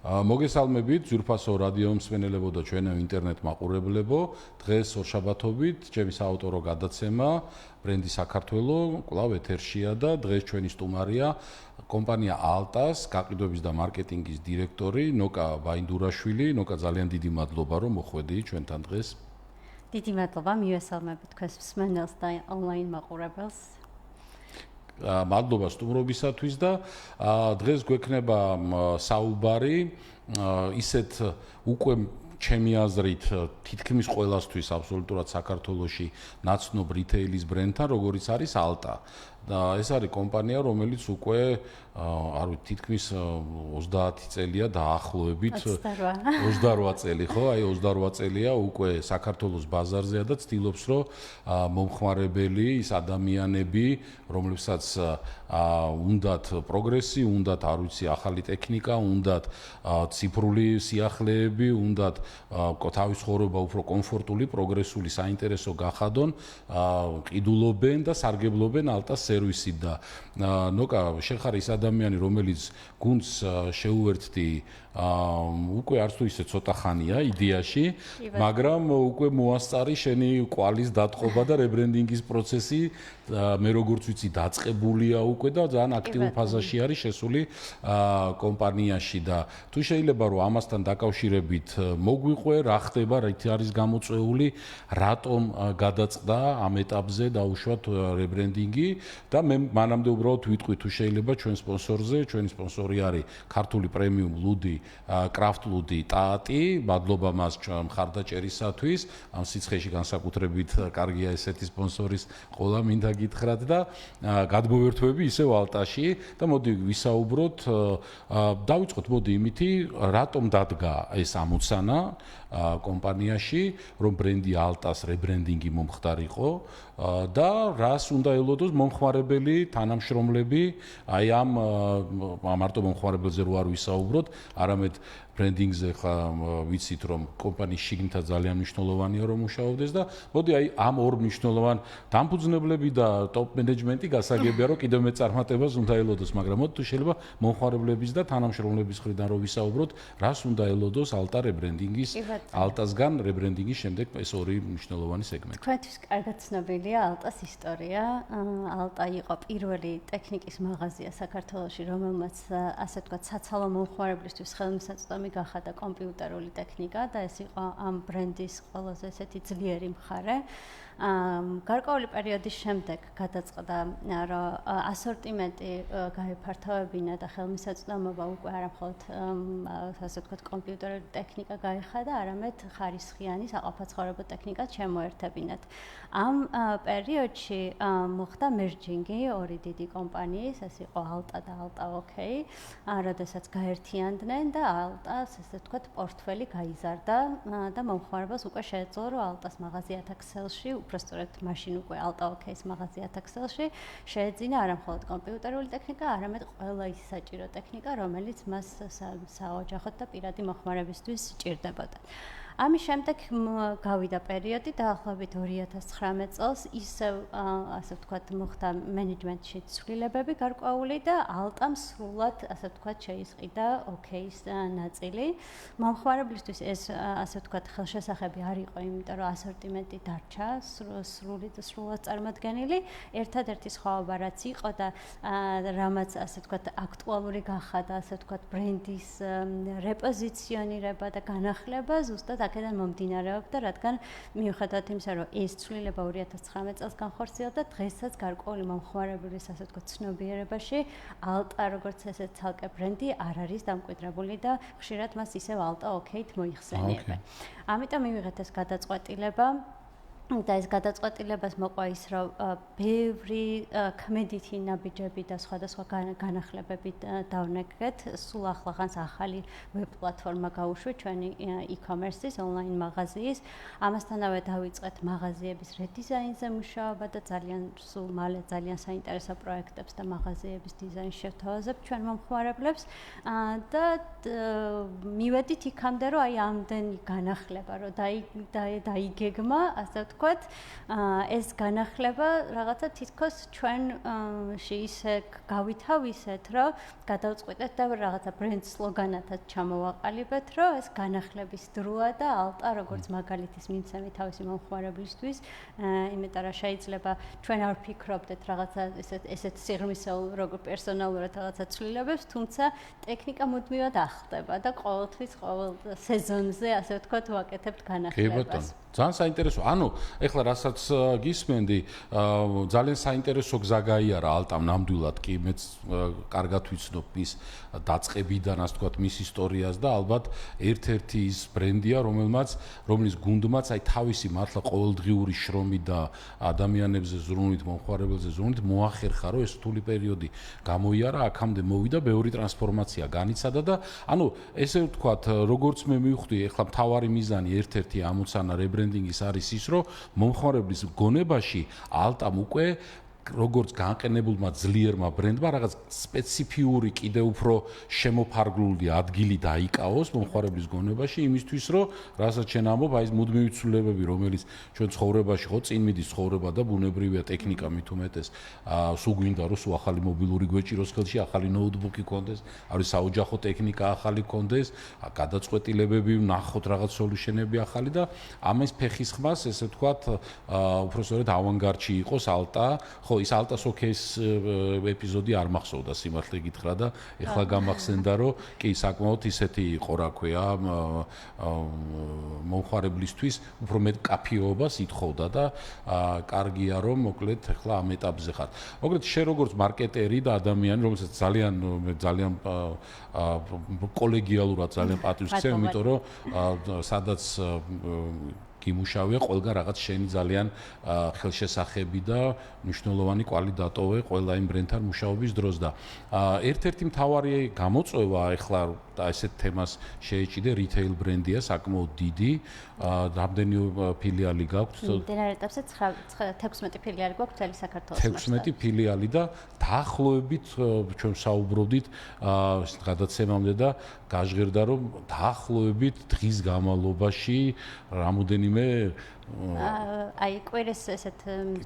მოგესალმებით, ძვირფასო რადიო მსმენელებო და ჩვენო ინტერნეტ მაყურებლებო. დღეს ორშაბათობით ჩემი საავტორო გადაცემა ბრენდი საქართველო კვლავ ეთერშია და დღეს ჩვენი სტუმარია კომპანია ალტას გაყიდვების და მარკეტინგის დირექტორი ნოკა ბაინდურაშვილი. ნოკა, ძალიან დიდი მადლობა რომ მოხვედი ჩვენთან დღეს. დიდი მადლობა, მივესალმებით თქვენს მსმენელს და ონლაინ მაყურებელს. მადლობა სტუმრობისათვის და დღეს გვექნება საუბარი ისეთ უკვე ჩემი აზრით თითქმის ყველასთვის აბსოლუტურად საქართველოში ნაცნობ რიტეილის ბრენდთან, როგორიც არის ალტა. და ეს არის კომპანია, რომელიც უკვე თითქმის 30 წელია დაახლოებით 28 წელი, ხო? აი 28 წელია უკვე საქართველოს ბაზარზეა და ცდილობს, რომ მომხმარებელი, ის ადამიანები, რომლებსაც უნდათ პროგრესი, უნდათ ახალი ტექნიკა, უნდათ ციფრული სიახლეები, უნდათ თავის ცხოვრება უფრო კომფორტული, პროგრესული, საინტერესო გახადონ, ყიდულობენ და სარგებლობენ ალტას სერვისით და ნოკა, შენ ხარ ის ადამიანი, რომელიც გუნდს შეუერთდი უკვე არც თუ ისე ცოტა ხანია იდეაში, მაგრამ უკვე მოასწარი შენი კვალის დათხოვა და რებრენდინგის პროცესი, მე როგორც ვიცი, დაწყებულია უკვე და ძალიან აქტიურ ფაზაში არის შესული კომპანიაში და თუ შეიძლება რომ ამასთან დაკავშირებით მოგვიყვე, რა ხდება, რა არის გამოწვეული, რატომ გადაწყდა ამ ეტაპზე დაუშვათ რებრენდინგი და მე მანამდე უბრალოდ ვიტყვი თუ შეიძლება ჩვენ სპონსორზე, ჩვენი სპონსორი არის ქართული პრემიუმ ლუდი, კრაფტ ლუდი ტაატი, მადლობა მას მხარდაჭერისათვის, ამ სიცხეში განსაკუთრებით კარგია ესეთი სპონსორის ყოლა მინდა გითხრათ და გადმოვერთვები ისევ ალტაში და მოდი ვისაუბროთ, დავიწყოთ მოდი იმითი, რატომ დადგა ეს ამოცანა კომპანიაში, რომ ბრენდი ალტას რებრენდინგი მომხდარიყო და რას უნდა ელოდოს მომხმარებელი, თანამშრომლები, აი ამ მარტო მომხმარებელზე რო არ ვისაუბროთ, არამედ ბრენდინგზე ვიცით რომ კომპანიის შიგნითა ძალიან მნიშვნელოვანია რომ მუშაობდეს და მოდი აი ამ ორ მნიშვნელოვან დამფუძნებლები და ტოპ მენეჯმენტი გასაგებია რომ კიდევ მეტ წარმატებას უნდა ელოდოს, მაგრამ მოდი თუ შეიძლება მომხმარებლების და თანამშრომლების მხრიდან რომ ვისაუბროთ, რას უნდა ელოდოს ალტა რებრენდინგის, ალტასგან რებრენდინგის შემდეგ ეს ორი მნიშვნელოვანი სეგმენტი. თქვენთვის კარგად ცნობილია ალტას ისტორია. ალტა იყო პირველი ტექნიკის მაღაზია საქართველოში, რომელმაც ასე ვთქვათ, საცალო მომხმარებლისთვის ხელმისაწვდომი გახადა კომპიუტერული ტექნიკა და ეს იყო ამ ბრენდის ყველაზე ესეთი ძლიერი მხარე. გარკვეული პერიოდის შემდეგ გადაწყდა, რომ ასორტიმენტი გაიფართოვებინა და ხელმისაწვდომობა უკვე არა მხოლოდ ასე ვთქვათ კომპიუტერული ტექნიკა გაიხადა, არამედ ხარისხიანი საყოფაცხოვრებო ტექნიკაც შემოერთებინათ. ამ პერიოდში მოხდა მერჯინგი ორი დიდი კომპანიის, ეს იყო ალტა და ალტა ოკეი, როდესაც გაერთიანდნენ და ალტას ესე ვთქვათ პორტფელი გაიზარდა და მომხმარებელს უკვე შეეძლო, რომ ალტას მაღაზიათა ქსელში, უბრალოდ მაშინ უკვე ალტა ოკეის მაღაზიათა ქსელში შეეძინა არა მხოლოდ კომპიუტერული ტექნიკა, არამედ ყველა ის საჭირო ტექნიკა, რომელიც მას საოჯახოდ და პირადი მოხმარებისთვის სჭირდებოდა. ამის შემდეგ გავიდა პერიოდი დაახლოებით 2019 წელს, ისევ ასე ვთქვათ მოხდა მენეჯმენტში ცვლილებები გარკვეული და ალტამ სრულად ასე ვთქვათ შეისყიდა ოკეის ნაწილი. მომხმარებლისთვის ეს ასე ვთქვათ ხელშესახები არ იყო, იმიტომ რომ ასორტიმენტი დარჩა სრულად წარმოდგენილი. ერთადერთი სხვაობა რაც იყო და რამაც ასე ვთქვათ აქტუალური გახადა ასე ვთქვათ ბრენდის რეპოზიციონირება და განახლება ზუსტად აქედან მომდინარეობდა, რადგან მიუხედავად იმისა, რომ ეს ცვლილება 2019 წელს განხორციელდა, დღესაც გარკვეული მომხმარებლის ასე ვთქვათ ცნობიერებაში ალტა როგორც ესეთ ცალკე ბრენდი არ არის დამკვიდრებული და ხშირად მას ისევ ალტა ოკეით მოიხსენიებენ. ამიტომ მივიღეთ ეს გადაწყვეტილება და ეს გადაწყვეტილებას მოყვა ის, რომ ბევრი ქმედითი ნაბიჯები და სხვადასხვა განახლებები დავნეგეთ, სულ ახლახანს ახალი ვებ პლატფორმა გაუშვით ჩვენი e-commerce-ის, ონლაინ მაღაზიის. ამასთანავე დავიწყეთ მაღაზიების რედიზაინზე მუშაობა და სულ მალე ძალიან საინტერესო პროექტებს და მაღაზიების დიზაინს შევთავაზებთ ჩვენ მომხმარებლებს და მივედით იქამდე, რომ აი ამდენი განახლება, რომ დაიგეგმა, ასე ვთქვათ, ეს განახლება რაღაცა თითქოს ჩვენში ისე გავითავისეთ, რომ გადავწყვიტეთ და რაღაცა ბრენდ სლოგანათაც ჩამოვაყალიბეთ, რომ ეს განახლების დროა და ალტა როგორც მაგალითის მიმცემი თავისი მომხმარებლისთვის, იმიტომ რომ შეიძლება ჩვენ არ ვფიქრობდეთ რაღაცა ესეთ სიღრმისეულ როგორ პერსონალურად რაღაცა ცვლილებებს, თუმცა ტექნიკა მუდმივად ახტება და ყოველთვის ყოველ სეზონზე ასე ვთქვათ ვაკეთებთ განახლებას. ძალიან საინტერესო. ანუ ეხლა რასაც გისმენდი, ძალიან საინტერესო გზა გაიარა ალტამ ნამდვილად კი მეც კარგად ვიცნობ მის დაწყებიდან, ასე ვთქვათ, მის ისტორიას და ალბათ ერთ-ერთი ის ბრენდია, რომლის გუნდმაც აი თავისი მართლა ყოველდღიური შრომით და ადამიანებზე ზრუნვით, მომხმარებელზე ზრუნვით მოახერხა, რომ ეს რთული პერიოდი გამოიარა, აქამდე მოვიდა, ბევრი ტრანსფორმაცია განიცადა და ანუ ესე ვთქვათ, როგორც მე მივხვდი, ეხლა მთავარი მიზანი ერთ-ერთი ამოცანა ბრენდინგის არის ის, რომ მომხმარებლის გონებაში ალტამ უკვე როგორც განყენებულმა ძლიერმა ბრენდმა რაღაც სპეციფიური კიდევ უფრო შემოფარგლული ადგილი დაიკავოს მომხმარებლის გონებაში იმისთვის, რომ რასაც შენ ამბობ, აი ეს მუდმივი ცვლილებები, რომელიც ჩვენ ცხოვრებაში ხო წინ მიდის ცხოვრება და ბუნებრივია ტექნიკა მით უმეტეს, სულ გვინდა რომ სულ ახალი მობილური გვეჭიროს ხელში, ახალი ნოუთბუქი გქონდეს, არის საოჯახო ტექნიკა ახალი გქონდეს, გადაწყვეტილებები ვნახოთ რაღაც სოლუშენები ახალი და ამას ფეხის ხმას, ესე ვთქვათ, უფრო სწორედ ავანგარდში იყოს ალტა, ის ალტას ოკეის ეპიზოდი არ მახსოვდა სიმართლე გითხრა და ეხლა გამახსენდა რომ კი საკმაოდ ისეთი იყო რა ქვია მომხმარებლისთვის უფრო მეტ კაფეობას ითხოვდა და კარგია რომ მოკლედ ეხლა ამ ეტაპზე ხარ. მოკლედ შენ როგორც მარკეტერი და ადამიანი რომელსაც ძალიან კოლეგიალურად ძალიან პატივს ვქცევ, იმიტომ რომ სადაც გიმუშავია ყველგან რაღაც შენი ძალიან ხელშესახები და მნიშვნელოვანი კვალი დატოვე ყველა იმ ბრენდთან მუშაობის დროს და ერთ-ერთი მთავარი გამოწვევა ახლა და ესეთ თემას შეეჭიდე რიტეილ ბრენდია საკმაოდ დიდი რამდენი ფილიალი გაქვთ? მდინარე ეტაპზე 16 ფილიალი გვაქვს მთელი საქართველოს 16 ფილიალი და დაახლოებით ჩვენ საუბრობდით გადაცემამდე და გაჟღერდა რომ დაახლოებით დღის განმავლობაში რამოდენიმე აი კვირის ესეთ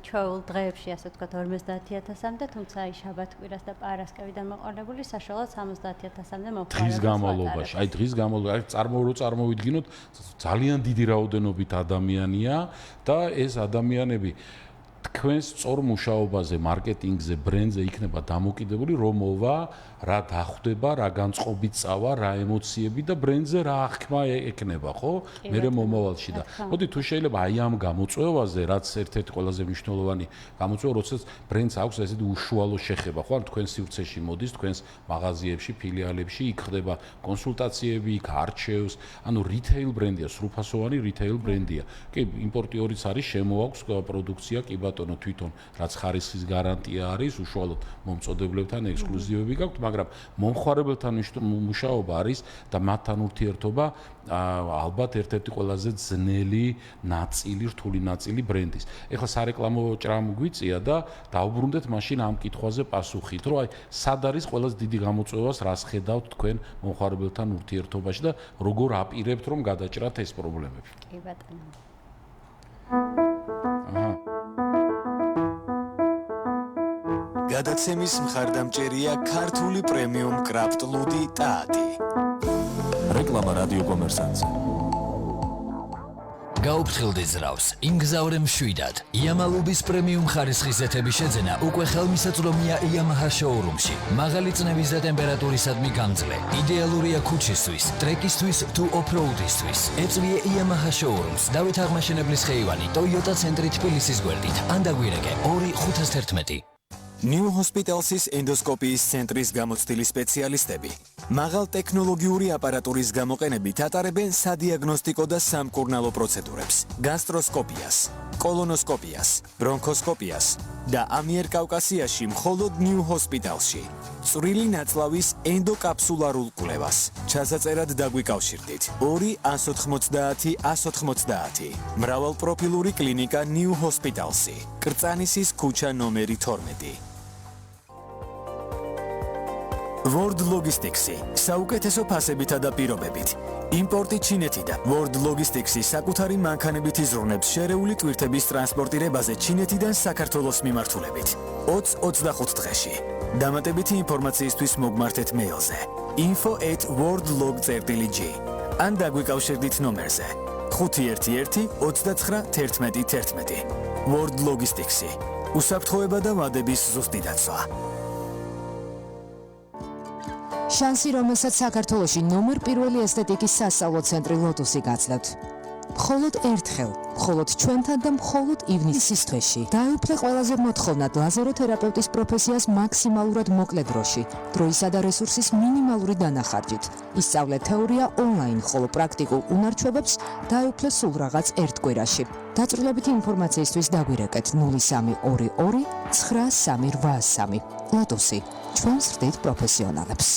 ჩვეულ დღეებში ასე ვთქვათ 50000-მდე, თუმცა აი შაბათ-კვირას და პარასკევიდან მოყოლებული საშუალოდ 70000-მდე მოყოლებული. დღის განმავლობაში, აი დღის განმავლობაში წარმოვიდგინოთ ძალიან დიდი რაოდენობით ადამიანია და ეს ადამიანები თქვენს სწორ მუშაობაზე, მარკეტინგზე, ბრენდზე იქნება დამოკიდებული, რომ მოვა, რა დახვდება, რა განწყობით წავა, რა ემოციები და ბრენდზე რა აღქმა ექნება, ხო? მერე მომავალში და მოდი თუ შეიძლება აი ამ გამოწვევაზე, რაც ერთ-ერთი ყველაზე მნიშვნელოვანი გამოწვევა, როდესაც ბრენდს აქვს ესეთი უშუალო შეხება, ხო? თქვენ სივრცეში მოდის, თქვენს მაღაზიებში, ფილიალებში, იქ ხდება კონსულტაციები, იქ არჩევს, ანუ რიტეილ ბრენდია, სრულფასოვანი რიტეილ ბრენდია. კი, იმპორტიორიც არის, შემოაქვს პროდუქცია, კი ბატონო თვითონ რაც ხარისხის გარანტია არის, უშუალოდ მომწოდებლებთან ექსკლუზივები გაქვთ, მაგრამ მომხმარებელთან მუშაობა არის და მათთან ურთიერთობა ალბათ ერთ-ერთი ყველაზე ძნელი ნაწილი, რთული ნაწილი ბრენდის. ეხლა სარეკლამო ჭრამ გვიწია და დავუბრუნდეთ მაშინ ამ კითხვაზე პასუხით, რომ აი სად არის ყველაზე დიდი გამოწვევას რას ხედავთ თქვენ მომხმარებელთან ურთიერთობაში და როგორ აპირებთ რომ გადაჭრათ ეს პრობლემები? კი ბატონო. გადაცემის მხარდამჭერია ქართული პრემიუმ კრაფტ ლუდი ტაატი. რეკლამა რადიო კომერსანტზე. გაუფრთხილდი ზრავს, იმგზავრე მშვიდად. იამალუბის პრემიუმ ხარისხის ზეთების შეძენა უკვე ხელმისაწვდომია იამაჰა შოურუმში. მაღალი წნევის და ტემპერატურისადმი გამძლე. იდეალურია ქუჩისთვის, ტრეკისთვის თუ ოფროუდისთვის. ეწვიე იამაჰა შოურუმს. დავით აღმაშენებლის ხეივანი, ტოიოტა ცენტრი თბილისის გვერდით. ან დაგვირეკე 2511. New Hospital's ენდოსკოპიის ცენტრის გამოცდილი სპეციალისტები მაღალ ტექნოლოგიური აპარატურის გამოყენებით ატარებენ სადიაგნოსტიკო და სამკურნალო პროცედურებს, გასტროსკოპიას, კოლონოსკოპიას, ბრონქოსკოპიას და ამიერკავკასიაში მხოლოდ New Hospitalში. წვრილი ნაწლავის ენდოკაფსულარულ კვლევას. ჩასაწერად დაგვიკავშირდით 2-190 190. მრავალპროფილური კლინიკა New Hospital's. კრწანისის ქუჩა ნომერი 12. World Logistics-ი საუკეთესო ფასებითა და პირობებით. იმპორტი ჩინეთიდან. World Logistics-ი საკუთარი მანქანებით იზრუნებს შერეული ტვირთების ტრანსპორტირებაზე ჩინეთიდან საქართველოს მიმართულებით. 20-25 დღეში. დამატებითი ინფორმაციისთვის მოგმართეთ მეილზე info@worldlog.gr ან დაგვიკავშირდით ნომერზე 511 29 11 11. World Logistics-ი უსაფრთხოება და ვადების ზუსტი დაცვა. შანსი, რომელსაც საქართველოში ნომერ პირველი ესთეტიკის სასწავლო ცენტრი ლოტუსი გაცნობთ. მხოლოდ ერთხელ, მხოლოდ ჩვენთან და მხოლოდ ივნისის თვეში. დაეუფლე ყველაზე მოთხოვნად ლაზეროთერაპევტის პროფესიას მაქსიმალურად მოკლე დროში, დროისა და რესურსის მინიმალური დანახარჯით. ისწავლე თეორია ონლაინ, ხოლო პრაქტიკულ უნარჩვებებს დაეუფლე სულ რაღაც ერთ კვირაში. დაწვრილებითი ინფორმაციისთვის დაგვირეკეთ 0322 9383. ლოტუსი, ჩვენ ვსრდით პროფესიონალებს.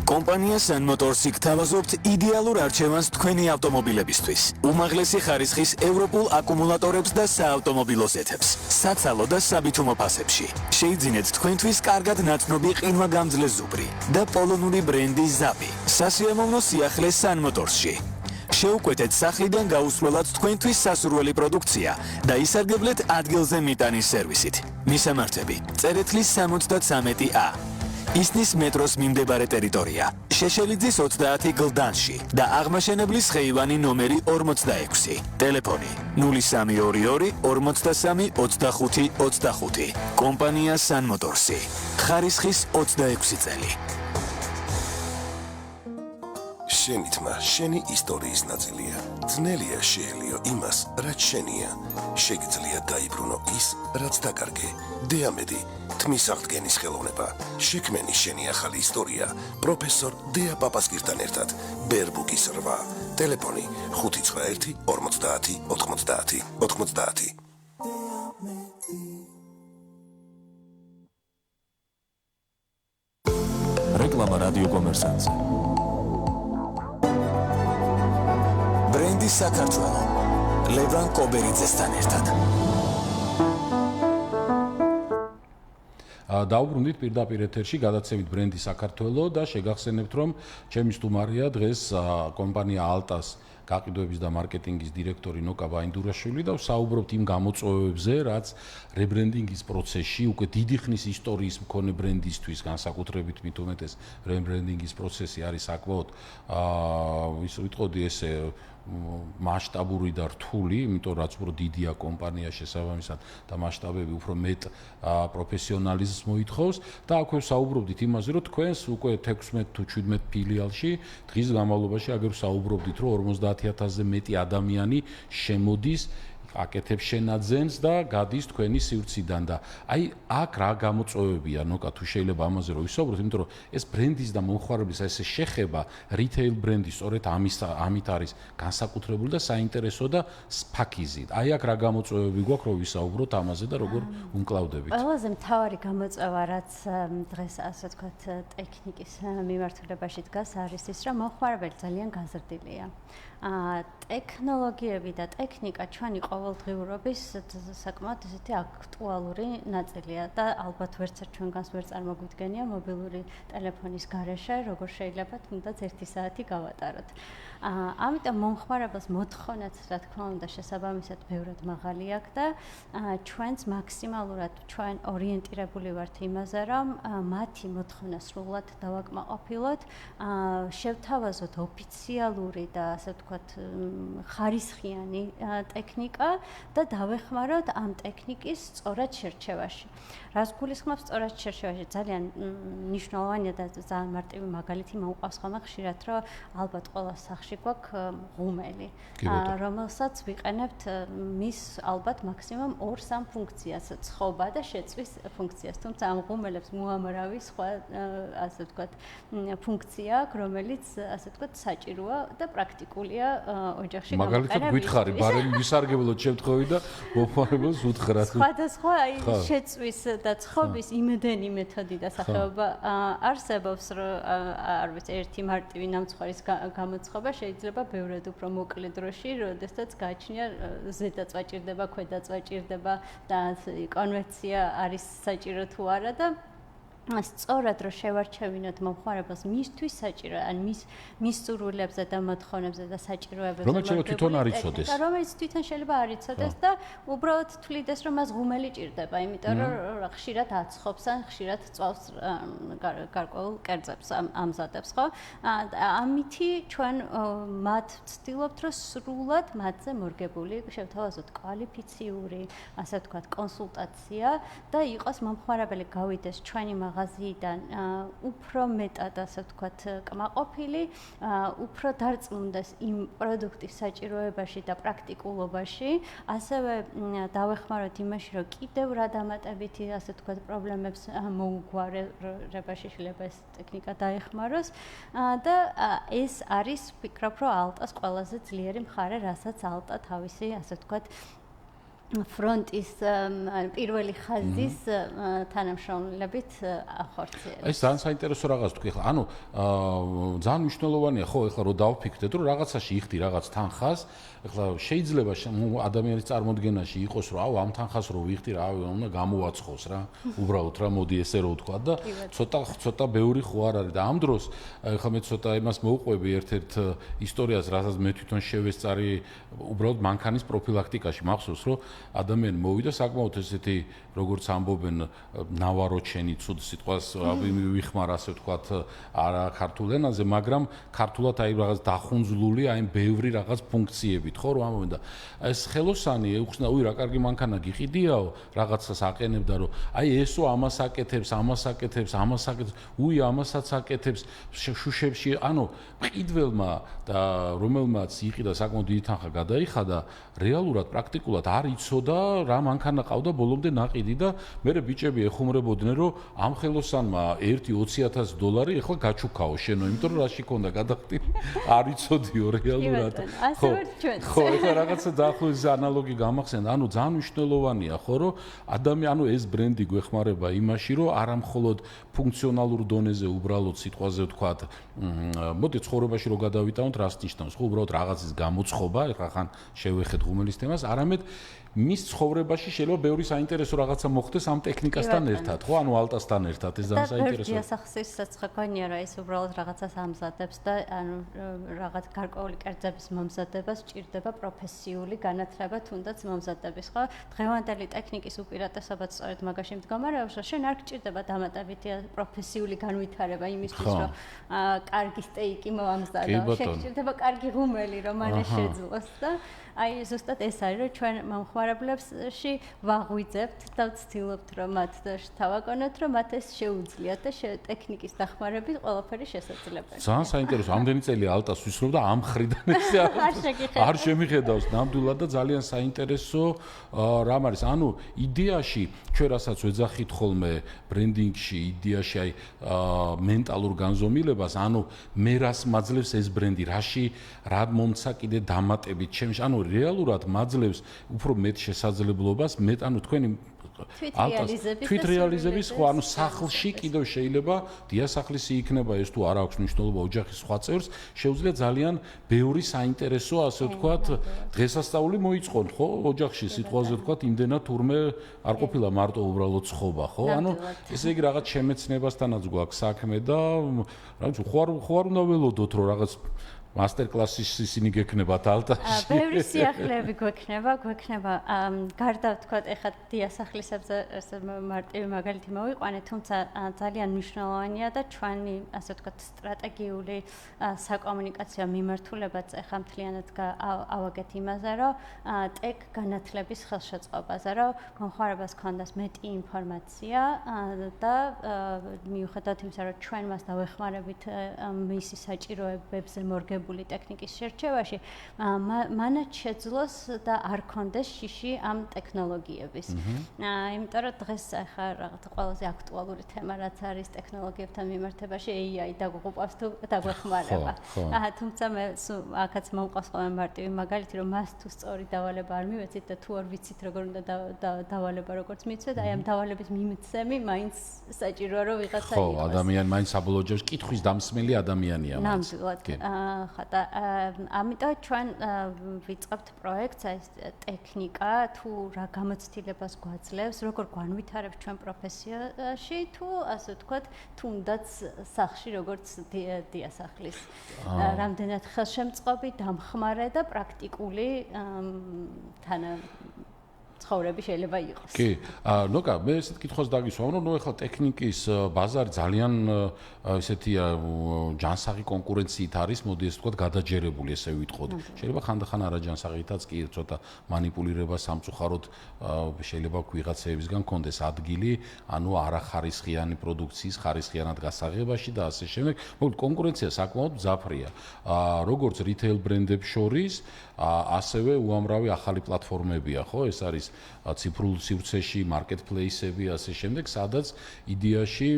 კომპანია Sun Motors-ი გთავაზობთ იდეალურ არჩევანს თქვენი ავტომობილებისთვის. უმაღლესი ხარისხის ევროპულ აკუმულატორებს და საავტომობილო ზეთებს, საცალო და საბითუმო ფასებში. შეიძინეთ თქვენთვის კარგად ნაცნობი ყინვაგამძლე ზუბრი და პოლონური ბრენდი Zappi. სასიამოვნო სიახლე Sun Motors-ში. შეუკვეთეთ სახლიდან გაუსვლელად თქვენთვის სასურველი პროდუქცია და ისარგებლეთ ადგილზე მიტანის სერვისით. მისამართები: წერეთლის 73A. ისნის მეტროს მიმდებარე ტერიტორია, შეშელიძის 30 გლდანში და აღმაშენებლის ხეივანი ნომერი 46. ტელეფონი 0322 43 25 25. კომპანია Sun Motors-ი. ხარისხის 26 წელი. შენი თმა შენი ისტორიის ნაწილია. ძნელია შეელიო იმას, რაც შენია. შეგიძლია დაიბრუნო ის, რაც დაკარგე. დეამედი, თმის აღდგენის ხელოვნება. შექმენი შენი ახალი ისტორია. პროფესორ დეა პაპასკირთან ერთად. ბერბუკის 8. ტელეფონი 591 50 90 90. რეკლამა რადიო კომერსანტზე. ბრენდი საქართველო. ლევან კობერიძესთან ერთად. დაუბრუნდით პირდაპირ ეთერში გადაცემით ბრენდი საქართველო და შეგახსენებთ რომ ჩემი სტუმარია დღეს კომპანია ალტას გაყიდვების და მარკეტინგის დირექტორი ნოკა ბაინდურაშვილი და ვსაუბრობთ იმ გამოწვევებზე, რაც რებრენდინგის პროცესში უკვე დიდი ხნის ისტორიის მქონე ბრენდისთვის განსაკუთრებით მით უმეტეს რებრენდინგის პროცესი არის საკმაოდ ვიტყოდი ესე მასშტაბური და რთული, იმიტომ რაც უფრო დიდია კომპანია შესაბამისად და მასშტაბები უფრო მეტ პროფესიონალიზმს მოითხოვს და აქვე ვსაუბრობდით იმაზე, რომ თქვენს უკვე 16 თუ 17 ფილიალში დღის განმავლობაში აგერ ვსაუბრობდით, რომ 50,000-ზე მეტი ადამიანი შემოდის აკეთებს შენაძენს და გადის თქვენი სივრციდან და აი აქ რა გამოწვევებია ნოკა თუ შეიძლება ამაზე რომ ვისაუბროთ, იმიტომ რომ ეს ბრენდის და მომხმარებლის ესე შეხება რიტეილ ბრენდის სწორედ ამით არის განსაკუთრებული და საინტერესო და ფაქიზი. აი აქ რა გამოწვევები გვაქვს რომ ვისაუბროთ ამაზე და როგორ უმკლავდებით. ყველაზე მთავარი გამოწვევა რაც დღეს ასე ვთქვათ ტექნიკის მიმართულებაში დგას არის ის, რომ მომხმარებელი ძალიან გაზრდილია. ტექნოლოგიები და ტექნიკა ჩვენი ყოველდღიურობის საკმაოდ ისეთი აქტუალური ნაწილია და ალბათ ვერცერთ ჩვენგანს ვერ წარმოგვიდგენია მობილური ტელეფონის გარეშე როგორ შეიძლება თუნდაც 1 საათი გავატაროთ. ამიტომ მომხმარებელს მოთხოვნაც რა თქმა უნდა შესაბამისად ბევრად მაღალი აქვს და ჩვენც მაქსიმალურად ჩვენ ორიენტირებული ვართ იმაზე, რომ მათი მოთხოვნა სრულად დავაკმაყოფილოთ, შევთავაზოთ ოფიციალური და ასე ვთქვათ ხარისხიანი ტექნიკა და დავეხმაროთ ამ ტექნიკის სწორად შერჩევაში. რას გულისხმობს სწორად შერჩევაში? ძალიან მნიშვნელოვანია და ძალიან მარტივი მაგალითი მომყავს ხოლმე ხშირად, რომ ალბათ ყველა სახლში გვაქვს ღუმელი, რომელსაც ვიყენებთ მის ალბათ მაქსიმუმ 2-3 ფუნქციას, ცხობა და შეწვის ფუნქციას. თუმცა ამ ღუმელებს მოამრავი სხვა ასე ვთქვათ ფუნქცია აქვს, რომელიც ასე ვთქვათ საჭიროა და პრაქტიკულია ოჯახში გამოყენება. მაგალითად გითხარი, ბარემ ვისარგებლოთ შემთხვევით და მომხმარებელს უთხრათ. სხვადასხვა შეწვის და ცხობის იმდენი მეთოდი და სახეობა არსებობს, რომ არ ვიცი, ერთი მარტივი ნამცხვარის გამოცხობა შეიძლება ბევრად უფრო მოკლე დროში, როდესაც გააჩნია ზედაც ვაჭირდება, ქვედაც ვაჭირდება და კონვერცია არის საჭირო თუ არა და სწორად რომ შევარჩევინოთ მომხმარებელს მისთვის საჭირო, ან მის სურვილებზე და მოთხოვნებზე და საჭიროებებზე. რომელიც თვითონ არ იცოდეს. რომელიც თვითონ შეიძლება არ იცოდეს და უბრალოდ თვლიდეს რომ მას ღუმელი ჭირდება, იმიტომ რომ ხშირად აცხობს ან ხშირად წვავს გარკვეულ კერძებს ამზადებს, ხო? ამითი ჩვენ მათ ვცდილობთ რომ სრულად მათზე მორგებული, შევთავაზოთ კვალიფიციური, ასე ვთქვათ, კონსულტაცია და იყოს მომხმარებელი გავიდეს ჩვენი მაღაზიიდან უფრო მეტად, ასე ვთქვათ, კმაყოფილი, უფრო დარწმუნდეს იმ პროდუქტის საჭიროებაში და პრაქტიკულობაში, ასევე დავეხმაროთ იმაში, რომ კიდევ რა დამატებითი, ასე ვთქვათ, პრობლემებს მოუგვარებაში შეიძლება ეს ტექნიკა დაეხმაროს და ეს არის, ვფიქრობ, რომ ალტას ყველაზე ძლიერი მხარე, რასაც ალტა თავისი, ასე ვთქვათ, ფრონტის პირველი ხაზის თანამშრომლებით ახორციელებს. ეს ძალიან საინტერესო რაღაც თქვი ხა. ანუ ძალიან მნიშვნელოვანია ხო ეხლა რომ დავფიქრდეთ რომ რაღაცაში იხდი რაღაც თანხას, ეხლა შეიძლება ადამიანის წარმოდგენაში იყოს რომ ამ თანხას რო ვიხდი რა უნდა გამოვაცხოს რა. უბრალოდ რა მოდი ესე რო ვთქვა და ცოტა ბევრი ხო არ არის და ამ დროს ეხლა მე ცოტა იმას მოვყვები ერთ-ერთ ისტორიას, რასაც მე თვითონ შევესწარი უბრალოდ მანქანის პროფილაქტიკაში. მახსოვს რომ ადამიანი მოვიდა საკმაოდ ესეთი როგორც ამბობენ ნავაროჩენი ცუდ სიტყვას ვიხმარ ასე ვთქვათ არა ქართულ ენაზე, მაგრამ ქართულად აი რაღაც დახუნძლული აი ბევრი რაღაც ფუნქციებით ხო რომ ამბობენ და ეს ხელოსანი ეუხსნა უი რა კარგი მანქანა გიყიდიაო რაღაცას აყენებდა რომ აი ესო ამას აკეთებს უი ამასაც აკეთებს შუშებში ანუ ყიდველმა და რომელმაც იყიდა საკმაოდ დიდი თანხა გადაიხადა რეალურად პრაქტიკულად არ იცოდა რა მანქანა ყავდა ბოლომდე ნაყიდი და მერე ბიჭები ეხუმრებოდნენ რომ ამ ხელოსანმა $1,20,000 ეხლა გაჩუქაო შენო იმიტომ რომ რაში ქონდა გადახტილი არ იცოდიო რეალურად ხო ეხლა რაღაცა დაახლოებით ანალოგი გამახსენდა ანუ ძალიან მნიშვნელოვანია ხო რომ ადამიანი ეს ბრენდი გვეხმარება იმაში რომ არა მხოლოდ ფუნქციონალურ დონეზე უბრალოდ სიტყვაზე ვთქვათ მოდი ცხოვრებაში რო გადავიტანოთ რას ნიშნავს ხო უბრალოდ რაღაცის გამოცხობა ეხლა ხან შევეხეთ ღუმელის თემას არამედ მის ცხოვრებაში შეიძლება ბევრი საინტერესო რაღაცა მოხდეს ამ ტექნიკასთან ერთად, ხო? ანუ ალტასთან ერთად, ეს ძალიან საინტერესოა. და სახსისსაც ხგონია რა ის უბრალოდ რაღაცას ამზადებს და ანუ რაღაც გარკვეული კერძების მომზადებას ჭირდება პროფესიული განათლება თუნდაც მომზადების, ხო? დღევანდელი ტექნიკის უპირატესობაც სწორედ მაგაში მდგომარეობს, რომ შენ არ გჭირდება დამატებითი პროფესიული განვითარება იმისთვის, რომ კარგი სტეიკი მოამზადო. შენ გჭირდება კარგი ღუმელი, რომ მანე შეძლოს და აი ზუსტად ეს არის რომ ჩვენ მომხმარებლებში ვაღვიძებთ და ვცდილობთ რომ მათ თავაკონოთ რომ მათ ეს შეუძლიათ და ტექნიკის დახმარებით ყველაფერი შესაძლებელია. ძალიან საინტერესო ამდენი წელი ალტას ვისრობ და ამ ხრიდან ეს არ შემიხედავს ნამდვილად და ძალიან საინტერესო რამ არის. ანუ იდეაში ჩვენ რასაც ვეძახით ხოლმე ბრენდინგში იდეაში აი მენტალურ განზომილებას ანუ მე რას მაძლევს ეს ბრენდი რაში რა მომცა კიდე დამატებით ჩემში ანუ რეალურად მაძლევს უფრო მეტ შესაძლებლობას მეტ ანუ თქვენი თვითრეალიზების ხო ანუ სახლში კიდევ შეიძლება დიასახლისი იქნება ეს თუ არ აქვს მნიშვნელობა ოჯახის სხვა წევრს შეუძლია ძალიან ბევრი საინტერესო ასე ვთქვათ დღესასწაული მოიწყონ ხო ოჯახში სიტყვაზე ვთქვათ იმდენად თურმე არ ყოფილა მარტო უბრალოდ ცხოვრება ხო ანუ ესე იგი რაღაც შემეცნებასთანაც გვაქვს საქმე და რაღაც ხო არ უნდა ველოდოთ რომ რაღაც მასტერკლასის ისინი გექნებათ ალტაში. ბევრი სიახლეები გვექნება, გარდა ვთქვათ, ეხლა დიასახლისებზე მარტივი მაგალითი მოვიყვანე, თუმცა ძალიან მნიშვნელოვანია და ჩვენი, ასე ვთქვათ, სტრატეგიული საკომუნიკაციო მიმართულებაც ეხლა მთლიანად ავაგეთ იმაზე, რომ ტექ განათლების ხელშეწყობაზე, რომ მომხმარებელს ქონდეს მეტი ინფორმაცია და მიუხედავად იმისა, რომ ჩვენ მას დავეხმარებით მისი საჭიროებებზე მორგებული ტექნიკის შერჩევაში, მანაც შეძლოს და არ კონდეს შიში ამ ტექნოლოგიების. იმიტომ რომ დღეს ახლა რაღაც ყველაზე აქტუალური თემა რაც არის ტექნოლოგიებთან მიმართებაში AI დაგუყავს თუ დაგვეხმარება. თუმცა მე აქაც მომყავს ხოლმე მარტივი მაგალითი რომ მას თუ სწორი დავალება არ მივეცით და თუ არ ვიცით როგორ უნდა დავალება როგორც მიცვეთ, აი ამ დავალების მიმცემი მაინც საჭიროა რომ ვიღაცა იყოს. ხო, ადამიანი მაინც საბოლოო ჯერს კითხვის დამსმელი ადამიანია მაინც. ნამდვილად. და ამიტომ ჩვენ ვიწყებთ პროექტს ეს ტექნიკა თუ რა გამოცდილებას გვაძლევს გვაძლევს, როგორ გვანვითარებს ჩვენ პროფესიაში, თუ ასე ვთქვათ, თუნდაც სახში როგორც დიასახლის. რამდენად ხელშემწყობი, დამხმარე და პრაქტიკული ცხოვრები შეიძლება იყოს. კი, ნოკა, მე ესეთ კითხვას დაგისვამ, რომ ეხლა ტექნიკის ბაზარი ძალიან ესეთია ჯანსაღი კონკურენციით არის, მოდი ესე ვთქვათ, გადაჯერებული, ესე ვიტყოდი. შეიძლება ხანდახან არაჯანსაღითაც კი ცოტა манипуლირება სამწუხაროდ შეიძლება ვიღაცეებისგან კონდეს ადგილი, ანუ არახარისხიანი პროდუქციის ხარისხიანად გასაღებაში და ასე შემდეგ. მოკლედ კონკურენცია საკმაოდ მძაფრია. როგორც რიტეილ ბრენდებს შორის, ასევე უამრავი ახალი პლატფორმებია, ხო? ეს არის ციფრულ სივრცეში, მარკეტპლეისები, ასე შემდეგ, სადაც იდეაში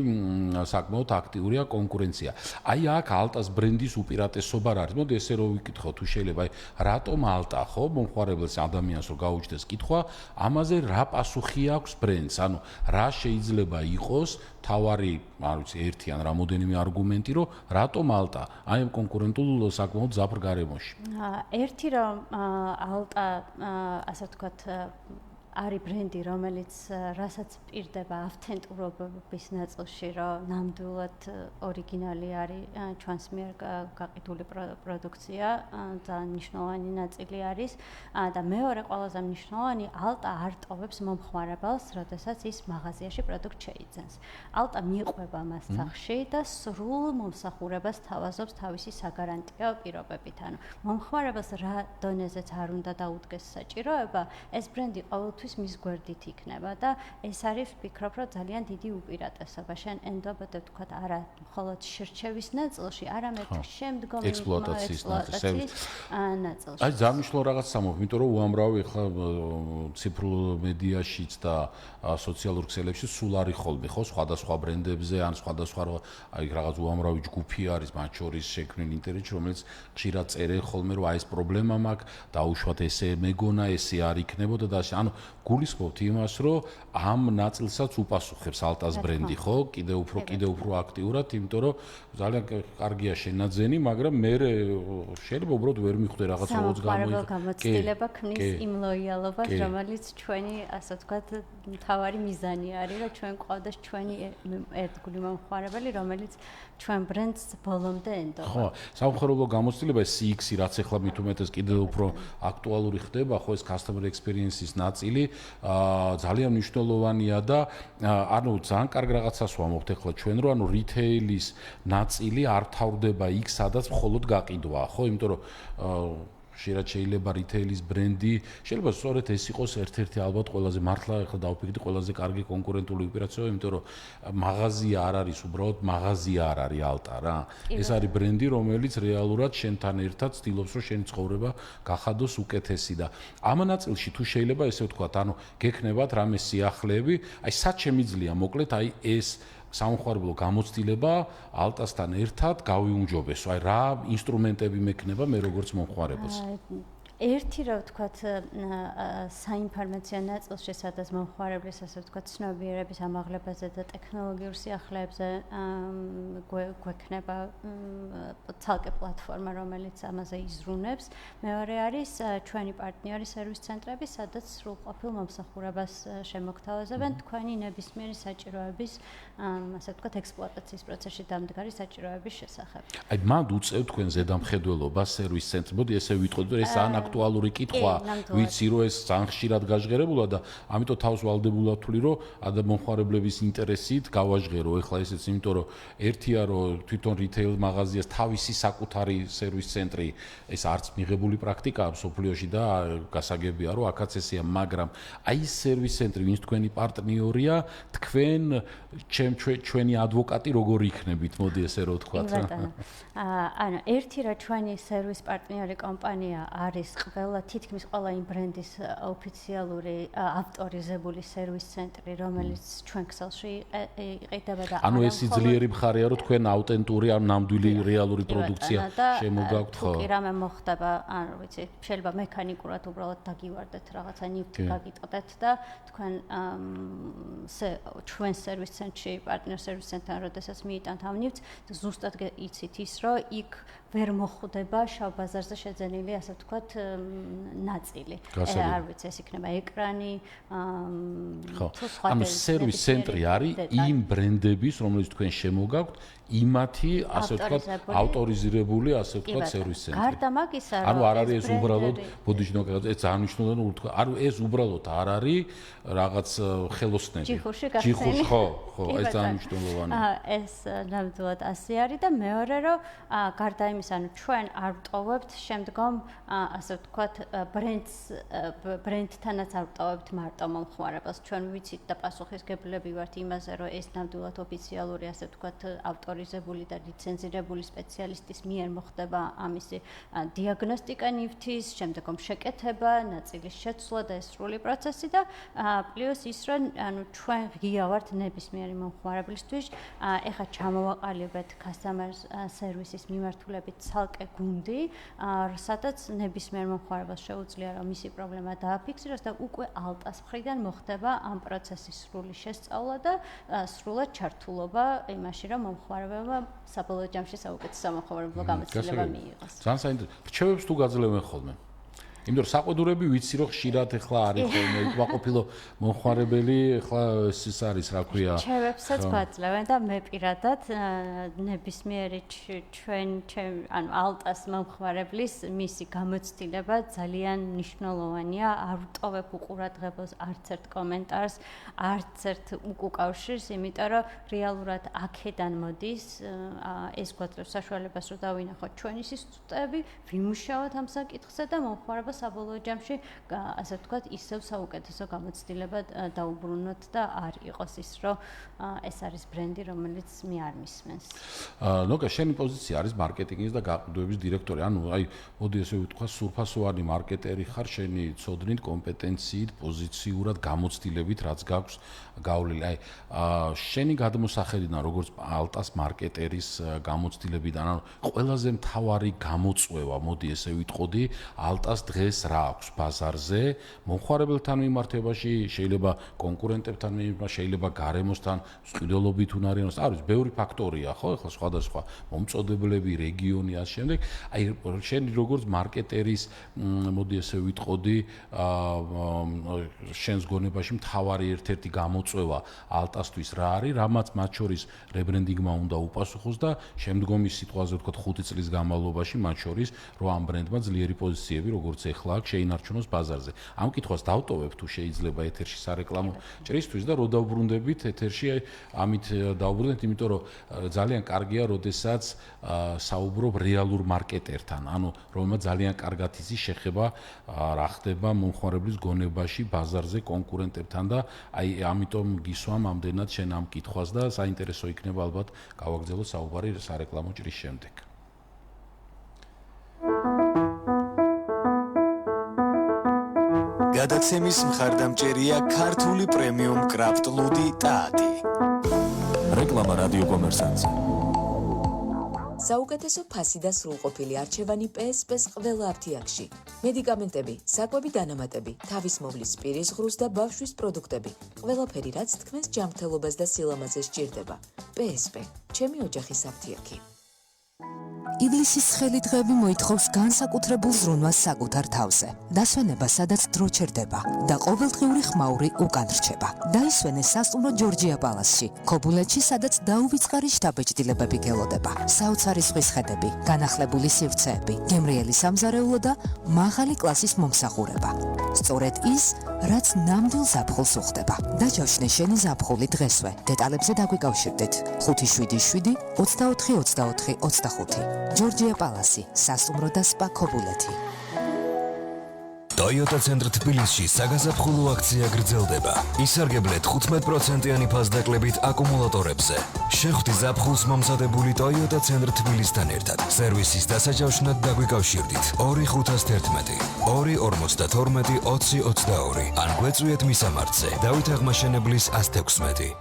საკმაოდ აქტიურია კონკურენცია. აი აქ ალტას ბრენდის უპირატესობა რა არის? მოდი ესე რომ ვიკითხო, თუ შეიძლება, აი რატომ ალტა, ხო, მომხმარებელს ადამიანს რომ გაუჩნდეს კითხვა, ამაზე რა პასუხი აქვს ბრენდს? ანუ რა შეიძლება იყოს თავარი, არ ვიცი, ერთი ან რამოდენიმე არგუმენტი, რომ რატომ ალტა აი ამ კონკურენტულ საკმაოდ მძაფრ გარემოში? ერთი რომ ალტა, ასე ვთქვათ, არის ბრენდი, რომელიც რასაც პირდება ავთენტურობის ნაწილში, რომ ნამდვილად ორიგინალი არის ჩვენს მიერ გაყიდული პროდუქცია და მნიშვნელოვანი ნაწილი არის და მეორე ყველაზე მნიშვნელოვანი, ალტა არ ტოვებს მომხმარებელს, როდესაც ის მაღაზიაში პროდუქტ შეიძენს. ალტა მიყვება მას სახში და სრულ მომსახურებას თავაზობს თავისი საგარანტიო პირობებით. ანუ მომხმარებელს რა დონეზეც არ უნდა დაუდგეს საჭიროება, ეს ბრენდი ყოველთვის მის გვერდით იქნება და ეს არის ვფიქრობ, რომ ძალიან დიდი უპირატესობა. შენ ენდობოდე ვთქვათ, არა მხოლოდ შერჩევის ნაწილში, არამედ შემდგომი ექსპლუატაციის ნაწილში. აი, ძალიან მნიშვნელოვანი რაღაც სამოვ, იმიტომ რომ უამრავი ხა ციფრულ მედიაშიც და სოციალურ ქსელებში სულ არის ხოლმე, ხო, სხვადასხვა ბრენდებზე ან სხვადასხვა აი რაღაც უამრავი ჯგუფი არის, მათ შორის შექმნილი ინტერნეტში, რომელიც ხშირად წერენ ხოლმე, რომ აი ეს პრობლემა მაქვს, დაუშვათ ესე მეგონა, ესე არ იქნებოდა და ანუ გულისხმობთ იმას, რომ ამ ნაწილსაც უპასუხებს ალტას ბრენდი, ხო? კიდევ უფრო აქტიურად, იმიტომ რომ ძალიან კარგია შენაძენი, მაგრამ მე შეიძლება უბრალოდ ვერ მიხვდე რაღაც როგორც გამოცდილება ქმნის იმ ლოიალობას, რომელიც ჩვენი, ასე ვთქვათ, მთავარი მიზანი არის, რომ ჩვენ გვყავდეს ჩვენი ერთგული მომხმარებელი, რომელიც ჩვენ ბრენდს ბოლომდე ენდობა. ხო, სამხერებლო გამოცდილება CX-ი, რაც ახლა მით უმეტეს კიდევ უფრო აქტუალური ხდება, ხო, ეს customer experience-ის ნაწილი ძალიან მნიშვნელოვანია და ანუ ძალიან კარგ რაღაცას ვამბობთ ახლა ჩვენ, რომ ანუ რიტეილის ნაწილი არ თავდება იქ, სადაც მხოლოდ გაყიდვაა, ხო, იმიტომ რომ შეიძლება რიტეილის ბრენდი, შეიძლება სწორედ ეს იყოს ერთ-ერთი ალბათ ყველაზე მართლა ახლა დავფიქრდი ყველაზე კარგი კონკურენტული უპირატესობა, იმიტომ რომ მაღაზია არ არის, უბრალოდ მაღაზია არ არის ალტა რა. ეს არის ბრენდი, რომელიც რეალურად შენთან ერთად ცდილობს, რომ შენი ცხოვრება გახადოს უკეთესი და ამ ნაწილში თუ შეიძლება ესე ვთქვათ, ანუ გექნებათ რამე სიახლეები, აი სად შემიძლია მოკლედ აი ეს სამხარებლო გამოცდილება ალტასთან ერთად გავიუმჯობესო. აი რა ინსტრუმენტები მექნება მე როგორც მომხმარებელს? ერთი რა ვთქვათ საინფორმაციო ნაწილში, სადაც მომხმარებლის ასე ვთქვათ ცნობიერების ამაღლებაზე და ტექნოლოგიურ სიახლეებზე გვექნება ცალკე პლატფორმა, რომელიც ამაზე იზრუნებს. მეორე არის ჩვენი პარტნიორი სერვის ცენტრები, სადაც სრულყოფილ მომსახურებას შემოგთავაზებენ თქვენი ნებისმიერი საჭიროების, ასე ვთქვათ, ექსპლუატაციის პროცესში დამდგარი საჭიროების შესახებ. აი მანდ უწევთ თქვენ ზედამხედველობა სერვის ცენტრს. მოდი ესე ვიტყოდეთ, რომ ეს აქტუალური კითხვა, ვიცი რომ ეს ძალიან ხშირად გაჟღერებულა და ამიტომ თავს ვალდებულად ვთვლი, რომ მომხმარებლების ინტერესით გავაჟღერო ეხლა ესეც, იმიტომ რომ ერთია რომ თვითონ რიტეილ მაღაზიას თავისი საკუთარი სერვის ცენტრი, ეს არც მიღებული პრაქტიკაა სოფლიოში და გასაგებია რომ აქაც ესეა, მაგრამ აი ეს სერვის ცენტრი, ვინც თქვენი პარტნიორია, თქვენ ჩვენი ადვოკატი როგორ იქნებით, მოდი ესე რომ ვთქვათ. ანუ ერთი რა ჩვენი სერვის პარტნიორი კომპანია არის ყველა თითქმის ყველა იმ ბრენდის ოფიციალური ავტორიზებული სერვის ცენტრი, რომელიც ჩვენ ქსელში იყიდება და ანუ ეს ძლიერი მხარეა, რომ თქვენ აუთენტური ან ნამდვილი რეალური პროდუქცია შემოგაქვთ, ხო? თუ კი რამე მოხდება, ანუ ვიცი, შეიძლება მექანიკურად უბრალოდ დაგივარდეთ რაღაცა ნივთი გაგიტყდეთ და თქვენ ჩვენ სერვის ცენტრში, პარტნიორ სერვის ცენტრთან როდესაც მიიტანთ ამ ნივთს, ზუსტად იცით ის, რომ იქ ვერ მოხვდება შავ ბაზარზე შეძენილი, ასე ვთქვათ, ნაწილი. გასაგები. არ ვიცი, ეს იქნება ეკრანი, ხო. თუ სხვა ანუ სერვის ცენტრი არის იმ ბრენდების, რომელიც თქვენ შემოგაქვთ, იმათი, ასე ვთქვათ, ავტორიზირებული, ასე ვთქვათ, სერვის ცენტრი. გარდა მაგისა, ანუ არ არის ეს უბრალოდ ბოდიშნო კაცი, ეს ძალიან მნიშვნელოვანი უთქვა. ანუ ეს უბრალოდ არ არის რაღაც ხელოსნები. ჯიხურში, ხო, ეს ძალიან მნიშვნელოვანია. ეს ნამდვილად ასე არის და მეორე რომ გარდა იმისა, ანუ ჩვენ არ ვტოვებთ შემდგომ, ასე ვთქვათ, ბრენდთანაც არ ვტოვებთ მარტო მომხმარებელს. ჩვენ ვიცით და პასუხისგებლები ვართ იმაზე, რომ ეს ნამდვილად ოფიციალური, ასე ვთქვათ, ავტორიზებული და ლიცენზირებული სპეციალისტის მიერ მოხდება ამისი დიაგნოსტიკა ნივთის, შემდგომ შეკეთება, ნაწილის შეცვლა და ეს სრული პროცესი და პლუს ის რომ ანუ ჩვენ ღია ვართ ნებისმიერი მომხმარებლისთვის, ეხლა ჩამოვაყალიბეთ customer service-ის მიმართულებით ცალკე გუნდი, სადაც ნებისმიერ მომხმარებელს შეუძლია რომ მისი პრობლემა დააფიქსიროს და უკვე ალტას მხრიდან მოხდება ამ პროცესის სრული შესწავლა და სრულად ჩართულობა იმაში რომ მომხმარებელმა საბოლოო ჯამში საუკეთესო მომხმარებლო გამოცდილება მიიღოს. ძალიან საინტერესო. რჩევებს თუ გაძლევენ ხოლმე? იმიტომ რომ საყვედურები ვიცი რომ ხშირად ეხლა არის ხოლმე უკმაყოფილო მომხმარებელი, ეხლა ეს არის რა ქვია. რჩევებსაც გვაძლევენ და მე პირადად ნებისმიერი ჩვენ ანუ ალტას მომხმარებლის მისი გამოცდილება ძალიან მნიშვნელოვანია. არ ვტოვებ უყურადღებელს არც ერთ კომენტარს, არც ერთ უკავშირს, იმიტომ რომ რეალურად აქედან მოდის ეს გვაძლევს საშუალებას რომ დავინახოთ ჩვენი სისტემები, ვიმუშაოთ ამ საკითხზე და მომხმარებელს საბოლოო ჯამში, ასე ვთქვათ, ისევ საუკეთესო გამოცდილება დაუბრუნოთ და არ იყოს ის, რომ ეს არის ბრენდი, რომელიც მე არ მისმენს. ნოკა, შენი პოზიცია არის მარკეტინგის და გაყიდვების დირექტორი. ანუ აი, მოდი ესე ვთქვა, სრულფასოვანი მარკეტერი ხარ, შენი ცოდნით, კომპეტენციით, პოზიციურად, გამოცდილებით, რაც გაქვს გავლილი. აი, შენი გადმოსახედიდან, როგორც ალტას მარკეტერის გამოცდილებიდან, ანუ ყველაზე მთავარი გამოწვევა, მოდი ესე ვიტყოდი, ალტას დღეს რა აქვს ბაზარზე, მომხმარებელთან მიმართებაში, შეიძლება კონკურენტებთან მიმართებაში, შეიძლება გარემოსთან, მსყიდველობით უნარიანობას, არ ვიცი, ბევრი ფაქტორია, ხო, ეხლა სხვადასხვა მომწოდებლები, რეგიონი, ასე შემდეგ. აი, შენ როგორც მარკეტერის, მოდი ესე ვიტყოდი, შენს გონებაში მთავარი ერთ-ერთი გამოწვევა ალტასთვის რა არის, რამაც მათ შორის რებრენდინგმა უნდა უპასუხოს და შემდგომი სიტყვაზე ვთქვათ 5 წლის განმავლობაში მათ შორის რომ ამ ბრენდმა ძლიერი პოზიციები როგორც ეხლა აქვს შეინარჩუნოს ბაზარზე. ამ კითხვას დავტოვებ თუ შეიძლება ეთერში სარეკლამო ჭრისთვის და რო დავბრუნდებით ეთერში ამით დავბრუნდეთ, იმიტომ რომ ძალიან კარგია, როდესაც საუბრობ რეალურ მარკეტერთან, ანუ რომელმაც ძალიან კარგად იცის შეხება რა ხდება მომხმარებლის გონებაში, ბაზარზე, კონკურენტებთან და აი ამიტომ გისვამ ამდენად შენ ამ კითხვას და საინტერესო იქნება ალბათ გავაგრძელოთ საუბარი სარეკლამო ჭრის შემდეგ. გადაცემის მხარდამჭერია ქართული პრემიუმ კრაფტ ლუდი ტაატი. რეკლამა რადიო კომერსანტზე. საუკეთესო ფასი და სრულყოფილი არჩევანი PSP-ს ყველა აფთიაქში. მედიკამენტები, საკვები დანამატები, თავის მოვლის პირის ღრუს და ბავშვის პროდუქტები. ყველაფერი, რაც თქვენს ჯანმრთელობას და სილამაზეს სჭირდება. PSP, ჩემი ოჯახის აფთიაქი. ივლისის ცხელი დღეები მოითხოვს განსაკუთრებულ ზრუნვას საკუთარ თავზე. დასვენება, სადაც დრო ჩერდება და ყოველდღიური ხმაური უკან რჩება. დაისვენე სასტუმრო ჯორჯია პალასში, ქობულეთში, სადაც დაუვიწყარი შთაბეჭდილებები გელოდება. საოცარი ზღვის ხედები, განახლებული სივრცეები, გემრიელი სამზარეულო და მაღალი კლასის მომსახურება. სწორედ ის, რაც ნამდვილ ზაფხულს უხდება. დაჯავშნე შენი ზაფხული დღესვე. დეტალებზე დაგვიკავშირდეთ 577 24 24 25. ჯორჯია პალასი, სასტუმრო და სპა ქობულეთი. Toyota ცენტრ თბილისში საგაზაფხულო აქცია გრძელდება. ისარგებლეთ 15%-იანი ფასდაკლებით აკუმულატორებზე. შეხვდით ზაფხულს მომზადებული Toyota ცენტრ თბილისთან ერთად. სერვისის დასაჯავშნად დაგვიკავშირდით 2511 252 2022 ან გვეწვიეთ მისამართზე დავით აღმაშენებლის 116.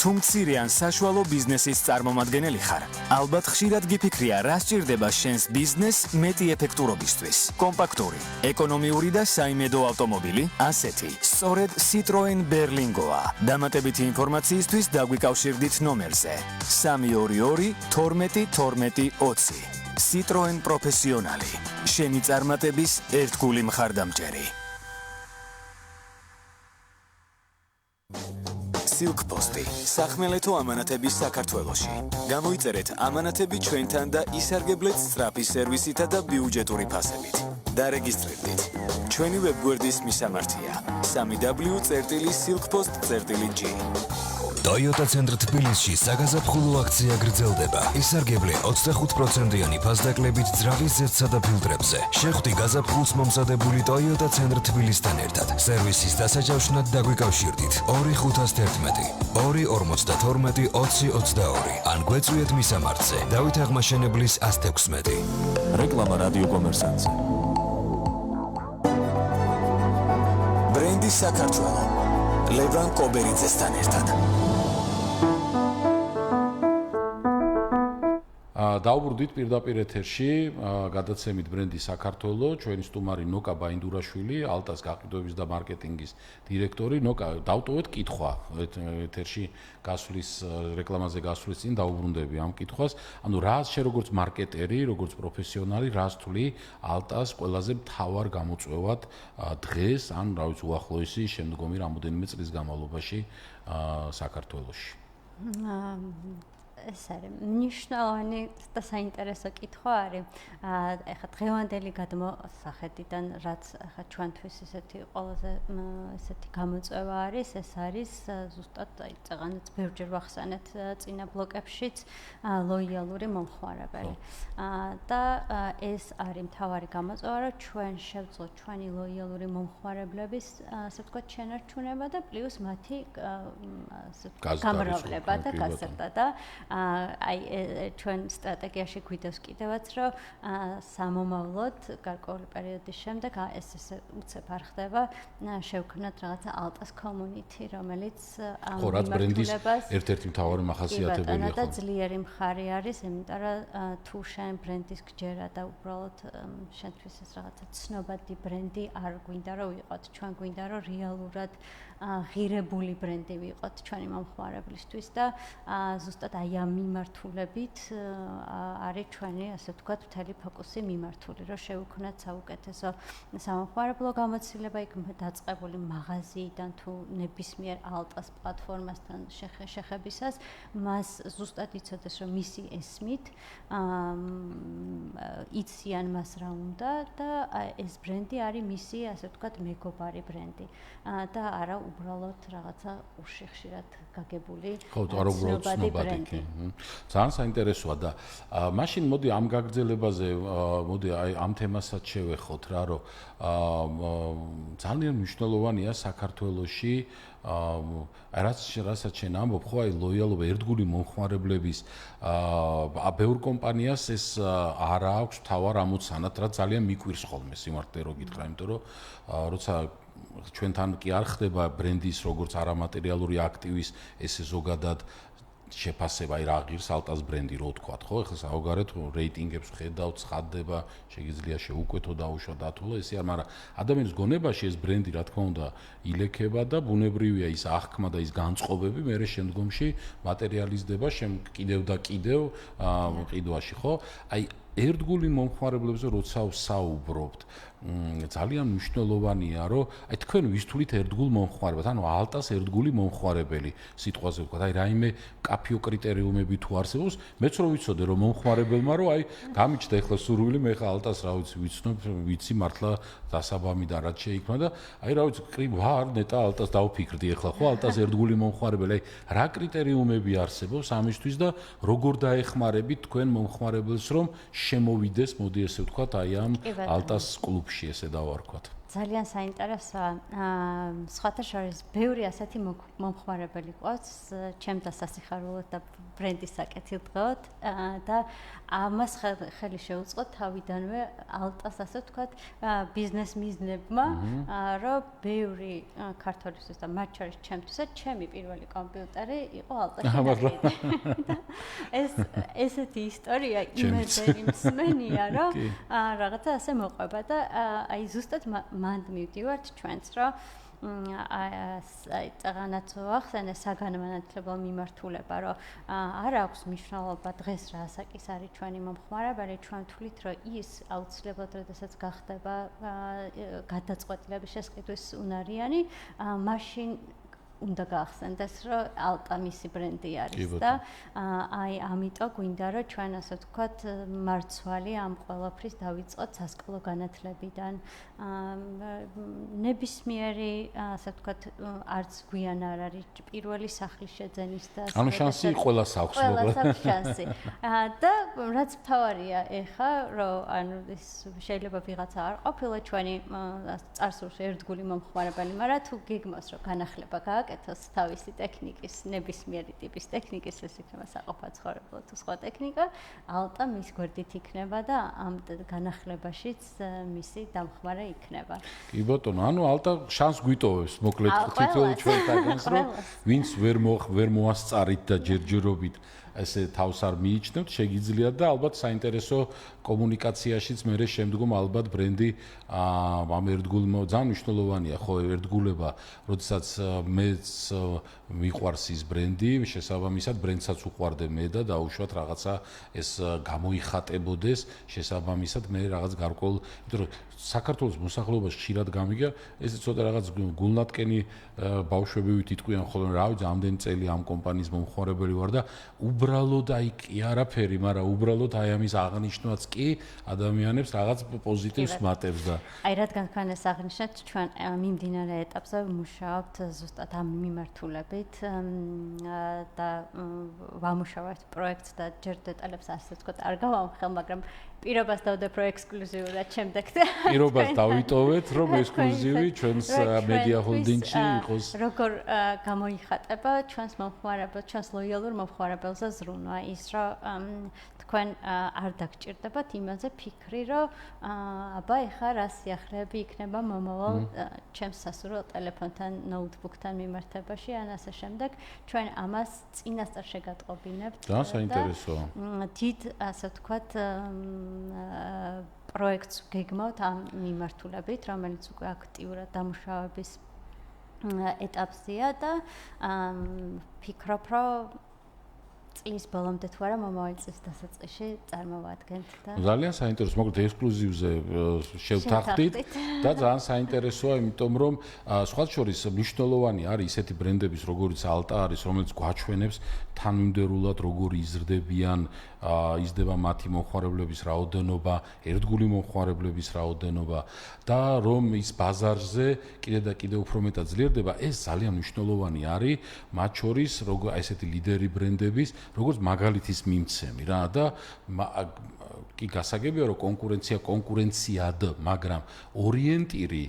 თუ მცირე ან საშუალო ბიზნესის წარმომადგენელი ხარ, ალბათ ხშირად გიფიქრია, რა სჭირდება შენს ბიზნესს მეტი ეფექტურობისთვის. კომპაქტური, ეკონომიური და საიმედო ავტომობილი, ასეთი, სწორედ Citroen Berlingoa. დამატებითი ინფორმაციისთვის დაგვიკავშირდით ნომერზე 322 12 12 20. Citroen Professionali. შენი წარმატების ერთგული მხარდამჭერი. Silk-Post-ი. სახმელეთო ამანათების საქართველოში. გამოიწერეთ ამანათები ჩვენთან და ისარგებლეთ სწრაფი სერვისითა და ბიუჯეტური ფასებით. დარეგისტრირდით. ჩვენი ვებგვერდის მისამართია: www.silkpost.g. Toyota ცენტრ თბილისში საგაზაფხულო აქცია გრძელდება. ისარგებლე 25%-იანი ფასდაკლებით ძრავის ზეთსა და ფილტრებზე. შეხვდი გაზაფხულს მომზადებული Toyota ცენტრ თბილისთან ერთად. სერვისის დასაჯავშნად დაგვიკავშირდით 2511 252 2022 ან გვეწვიეთ მისამართზე. დავით აღმაშენებლის 116. რეკლამა რადიო კომერსანტზე. ბრენდი საქართველო. ლევან კობერიძესთან ერთად. დაუბრუნდით პირდაპირ ეთერში გადაცემით ბრენდი საქართველო, ჩვენი სტუმარი ნოკა ბაინდურაშვილი, ალტას გაყიდვების და მარკეტინგის დირექტორი. ნოკა, დავტოვეთ კითხვა ეთერში გასვლის რეკლამაზე გასვლის წინ დაუბრუნდები ამ კითხვას. ანუ რა შე როგორც მარკეტერი, როგორც პროფესიონალი, რას თვლი ალტას ყველაზე მთავარ გამოწვევად დღეს, ან რა ვიცი, უახლოესი შემდგომი რამოდენიმე წლის განმავლობაში საქართველოში? ეს არის მნიშვნელოვანი და საინტერესო კითხვა არის. ეხლა დღევანდელი გადმოსახედიდან რაც ეხლა ჩვენთვის ისეთი ყველაზე ესეთი გამოწვევა არის, ეს არის ზუსტად წეღანაც ბევრჯერ ვახსენეთ წინა ბლოკებშიც ლოიალური მომხმარებელი. და ეს არის მთავარი გამოწვევა, რომ ჩვენ შევძლოთ ჩვენი ლოიალური მომხმარებლების ასე ვთქვათ შენარჩუნება და პლუს მათი გამრავლება და გაზრდა და აი ჩვენ სტრატეგიაში გვიდევს კიდევაც რომ სამომავლოდ გარკვეული პერიოდის შემდეგ ეს უცებ არ ხდება შევქმნათ რაღაცა ალტას community რომელიც ამ მიმართულებას ერთ-ერთი მთავარი მახასიათებელია და ძლიერი მხარე არის იმიტომ რომ თუ შენ ბრენდის გჯერა და უბრალოდ შენთვის ეს რაღაცა ცნობადი ბრენდი არ გვინდა რომ ვიყოთ ჩვენ გვინდა რომ რეალურად ღირებული ბრენდი ვიყოთ ჩვენი მომხმარებლისთვის და ზუსტად აი ამ მიმართულებით არის ჩვენი ასე ვთქვათ მთელი ფოკუსი მიმართული რომ შევქმნათ საუკეთესო სამომხმარებლო გამოცდილება იქ დაწყებული მაღაზიიდან თუ ნებისმიერ ალტას პლატფორმასთან შეხებისას მას ზუსტად იცოდეს რომ მისი ესმით იციან მას რა უნდა და ეს ბრენდი არის მისი ასე ვთქვათ მეგობარი ბრენდი და არა უბრალოდ რაღაცა უშიხშირად გაგებული ცნობადი ბრენდი. ძალიან საინტერესოა და მაშინ მოდი ამ გაგრძელებაზე მოდი აი ამ თემასაც შევეხოთ რა რომ ძალიან მნიშვნელოვანია საქართველოში რასაც შენ ამბობ ხო აი ლოიალობა ერთგული მომხმარებლების ბევრ კომპანიას ეს არ აქვს თავარ ამოცანად რა ძალიან მიკვირს ხოლმე სიმართლე რო გითხრა იმიტომ რომ როცა ჩვენთან კი არ ხდება ბრენდის როგორც არამატერიალური აქტივის ესე ზოგადად შეფასება აი რა ღირს ალტას ბრენდი რო თქვა ხო ეხლა საუგარეთ რეიტინგებს ხედავთ ცხადდება შეიძლება შეუკვეთო დაუშვა დათულა ესე არ მაგრამ ადამიანის გონებაში ეს ბრენდი რა თქმა უნდა ილექება და ბუნებრივია ის აღქმა და ის განწყობები მერე შემდგომში მატერიალიზდება კიდევ და კიდევ ყიდვაში ხო აი ერთგული მომხმარებლებზე როცა საუბრობთ ძალიან მნიშვნელოვანია რომ აი თქვენ ვისთვლით ერთგულ მომხმარებელს ანუ ალტას ერთგული მომხმარებელი სიტყვაზე ვთქვათ აი რაიმე კაფიო კრიტერიუმები თუ არსებობს მეც რო ვიცოდე რომ მომხმარებელმა რომ აი გამიჩნდა ეხლა სურვილი მე ხა ალტას რა ვიცი ვიცნობ ვიცი მართლა დასაბამი და რაც შეიქმნა და აი რა ვიცი ვარ ნეტა ალტას დავფიქრდი ეხლა ხო ალტას ერთგული მომხმარებელი აი რა კრიტერიუმები არსებობს ამისთვის და როგორ დაეხმარებით თქვენ მომხმარებელს რომ შემოვიდეს მოდი ესე ვთქვათ აი ამ ალტას კლუბში ესე დავარქვათ ძალიან საინტერესოა სხვათა შორის ბევრი ასეთი მომხმარებელი ყავს ჩემ დასასიხარულოდ და ბრენდის საკეთილდღეოდ და ამას ხელი შეუწყო თავიდანვე ალტას ასე ვთქვათ ბიზნეს მიზნებმა რომ ბევრი ქართველისთვის და მათ შორის ჩემთვისაც ჩემი პირველი კომპიუტერი იყო ალტაში და ესეთი ისტორია იმედერი მსმენია რომ რაღაცა ასე მოყვება და აი ზუსტად მანდ მივდივართ ჩვენც რომ წაღანაც ახსენე საგანმანათლებლო მიმართულება, რომ არ აქვს მნიშვნელობა დღეს რა ასაკის არის ჩვენი მომხმარებელი, ჩვენ თვლით, რომ ის აუცილებლად როდესაც გახდება გადაწყვეტილების შესყიდვის უნარიანი, მაშინ უნდა გაახსენდეს, რომ ალტა მისი ბრენდი არის და აი ამიტომ გვინდა, რომ ჩვენ ასე ვთქვათ, მარცვალი ამ ყველაფრის დავიწყოთ სასკოლო განათლებიდან. ნებისმიერი, ასე ვთქვათ, არც გვიან არ არის პირველი სახლის შეძენის და ანუ შანსი ყველას აქვს, ყველას აქვს შანსი. და რაც მთავარია ეხა, რომ ანუ ის შეიძლება ვიღაცა არ ყოფილა ჩვენი წარსულში ერთგული მომხმარებელი, მაგრამ თუ გეგმავს, რომ განახლება გააკეთოს თავისი ტექნიკის, ნებისმიერი ტიპის ტექნიკის, ეს იქნება საყოფაცხოვრებლო თუ სხვა ტექნიკა, ალტა მის გვერდით იქნება და ამ განახლებაშიც მისი დამხმარე იქნება. კი ბატონო, ანუ ალტა შანს გვიტოვებს, მოკლედ თითოეულ ჩვენთაგანს, რომ ვინც ვერ მოასწარით და ჯერჯერობით ესე თავს არ მიიჩნევთ, შეგიძლიათ და ალბათ საინტერესო კომუნიკაციაშიც მერე შემდგომ ალბათ ბრენდი ამ ერთგულმა ძალიან მნიშვნელოვანია ხო ერთგულება, როდესაც მეც მიყვარს ის ბრენდი, შესაბამისად ბრენდსაც უყვარდე მე და დაუშვათ რაღაცა ეს გამოიხატებოდეს, შესაბამისად მე რაღაც გარკვეულ, იმიტომ რომ საქართველოს მოსახლეობას ხშირად გამიგია, ეს ცოტა რაღაც გულნატკენი ბავშვები იტყვიან ხოლმე, რა ვიცი, ამდენი წელი ამ კომპანიის მომხმარებელი ვარ და უბრალოდ აი კი არაფერი, მაგრამ უბრალოდ აი ამის აღნიშვნაც კი ადამიანებს რაღაც პოზიტივს მატებს და აი რადგან თქვენ ეს აღნიშნეთ, ჩვენ მიმდინარე ეტაპზე ვმუშაობთ ზუსტად ამ მიმართულებით და ვამუშავებთ პროექტს და ჯერ დეტალებს ასე ვთქვათ არ გავამხელ, მაგრამ პირობას დავდებ რო ექსკლუზიურად შემდეგ და პირობას დავიტოვეთ, რომ ექსკლუზივი ჩვენს მედია ჰოლდინგში იყოს. როგორ გამოიხატება ჩვენს მომხმარებელს, ჩვენს ლოიალურ მომხმარებელზე ზრუნვა, ის რომ თქვენ არ დაგჭირდებათ იმაზე ფიქრი, რომ აბა ეხა რა სიახლეები იქნება მომავალ ჩემს სასურველ ტელეფონთან, ნოუთბუქთან მიმართებაში, ან ასე შემდეგ, ჩვენ ამას წინასწარ შეგატყობინებთ. ძალიან საინტერესოა. დიდ, ასე ვთქვათ, პროექტს გეგმავთ ამ მიმართულებით, რომელიც უკვე აქტიურად დამუშავების ეტაპზეა და ფიქრობ, რომ წლის ბოლომდე თუ არა მომავალი წლის დასაწყისში წარმოვადგენთ და ძალიან საინტერესო, მოკლედ ექსკლუზივზე შევთანხმდით და ძალიან საინტერესოა, იმიტომ რომ სხვა შორის მნიშვნელოვანი არის ისეთი ბრენდების, როგორიც ალტა არის, რომელიც გვაჩვენებს თანმიმდევრულად როგორ იზრდებიან, იზრდება მათი მომხმარებლების რაოდენობა, ერთგული მომხმარებლების რაოდენობა და რომ ის ბაზარზე კიდე და კიდე უფრო მეტად ძლიერდება, ეს ძალიან მნიშვნელოვანი არის, მათ შორის როგორ ესეთი ლიდერი ბრენდების როგორც მაგალითის მიმცემი რა და კი გასაგებია რომ კონკურენციად, მაგრამ ორიენტირი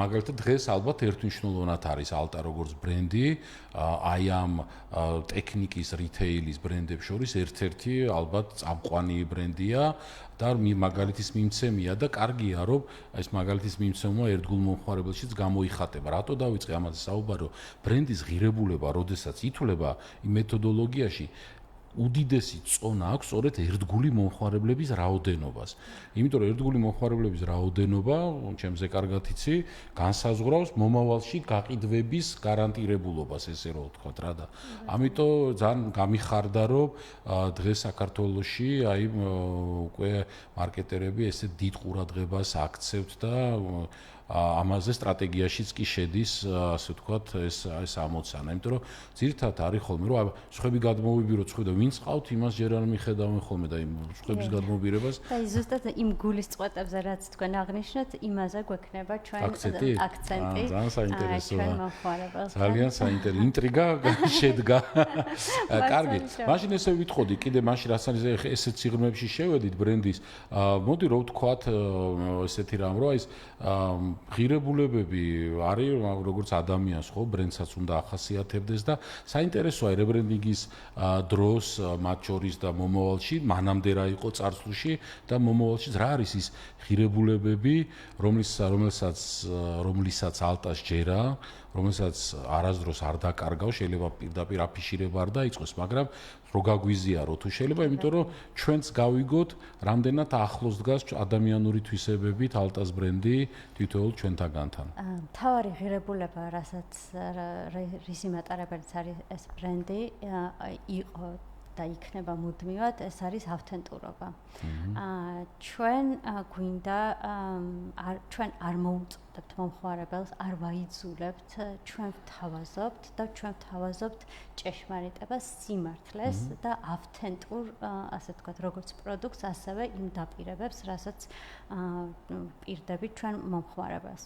მაგალითად დღეს ალბათ ერთმნიშვნელოვნად არის ალტა როგორც ბრენდი, აი ამ ტექნიკის რიტეილის ბრენდებს შორის ერთ-ერთი ალბათ წამყვანი ბრენდია და მაგალითის მიმცემია და კარგია რომ ეს მაგალითის მიმცემობა ერთგულ მომხმარებელშიც გამოიხატება. რატო დავიწყე ამაზე საუბარო? ბრენდის ღირებულება, როდესაც ითვლება იმ მეთოდოლოგიაში უდიდესი წონა აქვს სწორედ ერთგული მომხმარებლების რაოდენობას. იმიტომ რომ ერთგული მომხმარებლების რაოდენობა, ჩემზე კარგად იცი, განსაზღვრავს მომავალში გაყიდვების გარანტირებულობას, ესე რომ ვთქვათ რა და ამიტომ ძალიან გამიხარდა რომ დღეს საქართველოში აი უკვე მარკეტერები ესე დიდ ყურადღებას აქცევთ და ამაზე სტრატეგიაშიც კი შედის, ასე ვთქვათ, ეს ამოცანა, იმიტომ რომ ძირითადად არის ხოლმე რომ სხვები გადმოვიბიროთ, და ვინც ყავთ, იმას ჯერ არ მიხედავენ ხოლმე და იმ სხვების გადმობირებას. და ზუსტად იმ გულის წყვეტებზე, რაც თქვენ აღნიშნეთ, იმაზე გვექნება ჩვენ აქცენტი. ძალიან საინტერესოა. ჩვენ მომხმარებელს. ძალიან საინტერესო ინტრიგა შედგა. კარგი. მაშინ ესე ვიტყოდი, კიდე მაშინ რასაც ესეთ სიღრმეებში შევედით ბრენდის, მოდი რო ვთქვათ ესეთი რამ, რომ ეს ღირებულებები არის როგორც ადამიანს, ხო, ბრენდსაც უნდა ახასიათებდეს და საინტერესოა რებრენდინგის დროს მათ შორის და მომავალში, მანამდე რა იყო წარსულში და მომავალში რა არის ის ღირებულებები, რომლისაც ალტას ჯერა, რომელსაც არასდროს არ დაკარგავს, შეიძლება პირდაპირ აფიშირება არ დაიწყოს, მაგრამ რო გაგვიზიარო თუ შეიძლება, იმიტომ რომ ჩვენც გავიგოთ, რამდენად ახლოს დგას ადამიანური თვისებებით ალტას ბრენდი თითოეულ ჩვენთაგანთან. მთავარი ღირებულება, რისი მატარებელიც არის ეს ბრენდი, იყო და იქნება მუდმივად, ეს არის ავთენტურობა. ჩვენ გვინდა ჩვენ არ მოუწოდებთ მომხმარებელს, არ ვაიძულებთ, ჩვენ ვთავაზობთ და ჩვენ ვთავაზობთ ჭეშმარიტებას, სიმართლეს და ავთენტურ, ასე ვთქვათ, როგორც პროდუქტს, ასევე იმ დაპირებებს, რასაც პირდებით ჩვენ მომხმარებელს.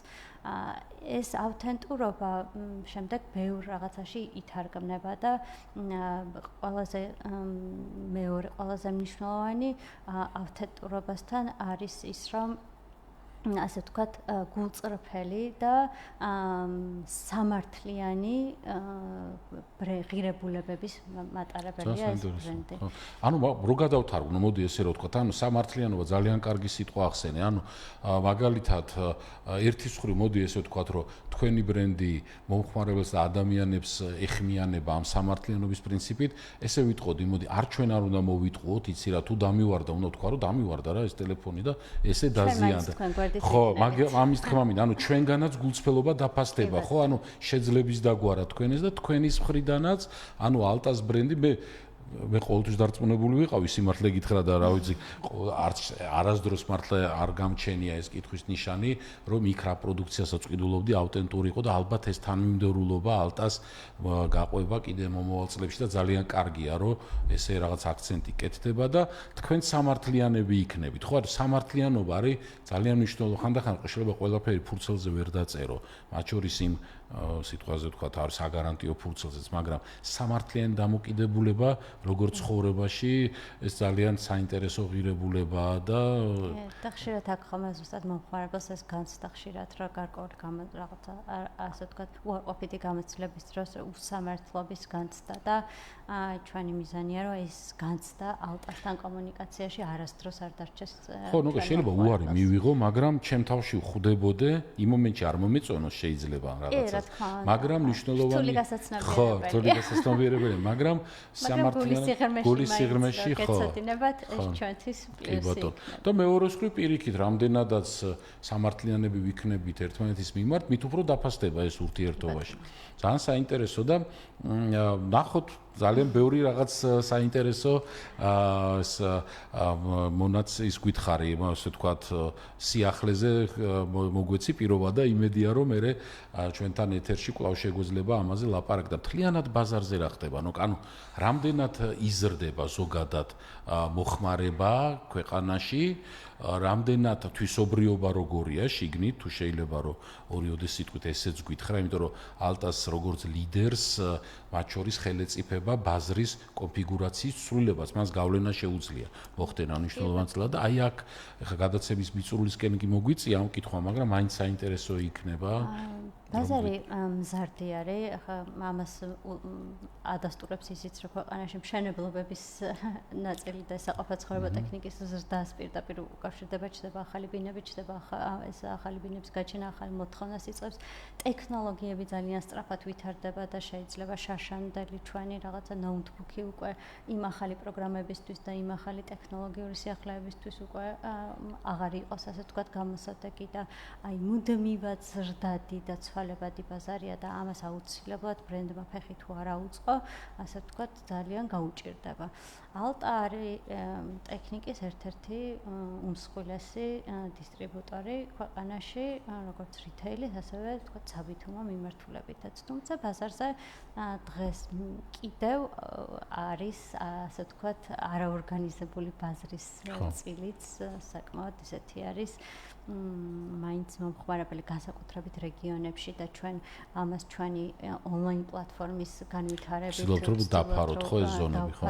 ეს ავთენტურობა შემდეგ ბევრ რაღაცაში ითარგმნება და ყველაზე მნიშვნელოვანი ავთენტურობასთან არის ის, რომ ასე ვთქვათ, გულწრფელი და სამართლიანი ღირებულებების მატარებელია ეს ბრენდი. ანუ რო გადავთარგმნო, მოდი ესე რომ ვთქვათ, ანუ სამართლიანობა ძალიან კარგი სიტყვა ახსენე. ანუ მაგალითად, ერთის მხრივ მოდი ესე ვთქვათ, რომ თქვენი ბრენდი მომხმარებელს და ადამიანებს ეხმიანება ამ სამართლიანობის პრინციპით, ესე ვიტყოდი, მოდი, არ ჩვენ არ უნდა მოვიტყუოთ, იცი რა, თუ დამივარდა, უნდა ვთქვა, რომ დამივარდა რა ეს ტელეფონი და ესე დაზიანდა. ხო, ამის თქმა მინდა, ანუ ჩვენგანაც გულწრფელობა დაფასდება, ხო? ანუ შეძლების დაგვარა თქვენეს და თქვენის მხრიდანაც, ანუ ალტას ბრენდი მე ყოველთვის დარწმუნებული ვიყავი, სიმართლე გითხრა და რა ვიცი, არასდროს მართლა არ გამჩენია ეს კითხვის ნიშანი, რომ იქ რა პროდუქციასაც ვყიდულობდი, ავტენტური იყო და ალბათ ეს თანმიმდევრულობა ალტას გაყვება კიდე მომავალ წლებში და ძალიან კარგია, რომ ესე რაღაც აქცენტი კეთდება და თქვენ სამართლიანები იქნებით. ხო, სამართლიანობა არის ძალიან მნიშვნელოვანი, ხანდახან შეიძლება ყველაფერი ფურცელზე ვერ დაწერო, მათ შორის იმ სიტყვაზე ვთქვათ, არის საგარანტიო ფურცელზეც, მაგრამ სამართლიანი დამოკიდებულება როგორც ცხოვრებაში ეს ძალიან საინტერესო ღირებულებაა და ხშირად აქ ხომ ზუსტად მომხმარებელს ეს განცდა ხშირად რა გარკვეული რაღაცა ასე ვთქვათ, უარყოფითი გამოცდილების დროს უსამართლობის განცდა და ჩვენი მიზანია რომ ეს განცდა ალტასთან კომუნიკაციაში არასდროს არ დარჩეს. ხო, ნუ შეიძლება უარი მივიღო, მაგრამ ჩემ თავში ვხვდებოდე, იმ მომენტში არ მომეწონოს შეიძლება რაღაცა. მაგრამ მნიშვნელოვანი ხო, თული გასაცნობიერებელია, მაგრამ გულის სიღრმეში ხო. გეცოდინებათ ეს ჩვენთვის პლუსი. და მეორე მხრივ პირიქით, რამდენადაც სამართლიანები ვიქნებით ერთმანეთის მიმართ, მით უფრო დაფასდება ეს ურთიერთობაში. ძალიან საინტერესო და ნახოთ ძალიან ბევრი რაღაც საინტერესო მონაც ის გითხარი, ასე ვთქვათ, სიახლეზე მოგვეცი პირობა და იმედია რომ მე ჩვენთან ეთერში კვლავ შეგვეძლება ამაზე ლაპარაკი და მთლიანად ბაზარზე რა ხდება, ანუ რამდენად იზრდება ზოგადად მოხმარება ქვეყანაში, რამდენად თვისობრიობა როგორია შიგნით, თუ შეიძლება რომ ორიოდე სიტყვით ესეც გითხრა, იმიტომ რომ ალტას როგორც ლიდერს მათ შორის ხელეწიფება ბაზრის კონფიგურაციის ცვლილებას, მას გავლენა შეუძლია მოხდენა მნიშვნელოვანწილად და აი აქ ხა გადაცემის მიწურულისკენ კი მოგვიწია ამ კითხვა, მაგრამ მაინც საინტერესო იქნება. ბაზარი მზარდი არის, ახლა ამას ადასტურებს ისიც, რომ ქვეყანაში მშენებლობების ნაწილი და საყოფაცხოვრებო ტექნიკის ზრდას პირდაპირ უკავშირდება, ჩდება ახალი ბინები, ჩდება ეს ახალი ბინების გაჩენა, ახალი მოთხოვნას იწყებს. ტექნოლოგიები ძალიან სწრაფად ვითარდება და შეიძლება შაშანდელი ჩვენი რაღაცა ნოუთბუქი უკვე იმ ახალი პროგრამებისთვის და იმ ახალი ტექნოლოგიური სიახლეებისთვის უკვე აღარ იყოს, ასე ვთქვათ, გამოსადეგი და აი მუდმივად ზრდადი და ცვალებადი ბაზარია და ამას აუცილებლად ბრენდმა ფეხი თუ არ აუწყო, ასე ვთქვათ, ძალიან გაუჭირდება. ალტა არის ტექნიკის ერთ-ერთი უმსხვილესი დისტრიბუტორი ქვეყანაში, როგორც რითეილის, ასევე ვთქვათ, საბითუმო მიმართულებითაც. თუმცა ბაზარზე დღეს კიდევ არის, ასე ვთქვათ, არაორგანიზებული ბაზრის წილიც საკმაოდ ისეთი არის. მაინც მომხმარებელი განსაკუთრებით რეგიონებში და ჩვენ ამას ჩვენი ონლაინ პლატფორმის განვითარებით დავფაროთ ხო ეს ზონები ხო?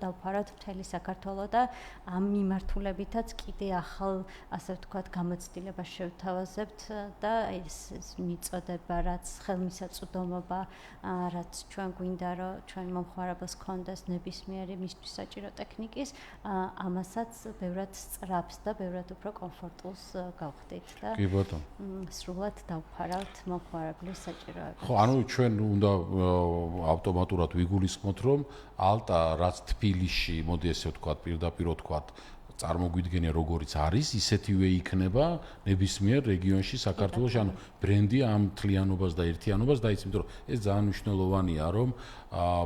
დავფაროთ მთელი საქართველო და ამ მიმართულებითაც კიდე ახალ, ასე ვთქვათ, გამოცდილებას შევთავაზებთ და ეს მიწოდება, რაც ხელმისაწვდომობა, რაც ჩვენ გვინდა რომ ჩვენ მომხმარებელს გქონდეს ნებისმიერი მისთვის საჭირო ტექნიკის, ამასაც ბევრად სწრაფს და ბევრად უფრო კომფორტულს გავხდით და კი ბატონო. სრულად დავფარავთ მომხმარებლის საჭიროებას. ხო, ანუ ჩვენ უნდა ავტომატურად ვიგულისხმოთ, რომ ალტა რაც თბილისში, მოდი ესე ვთქვათ, პირდაპირ ვთქვათ, წარმოგვიდგენია როგორიც არის, ისეთივე იქნება ნებისმიერ რეგიონში საქართველოში, ანუ ბრენდი ამ თლიანობას და ერთიანობას დაიცემს, იმიტომ რომ ეს ძალიან მნიშვნელოვანია, რომ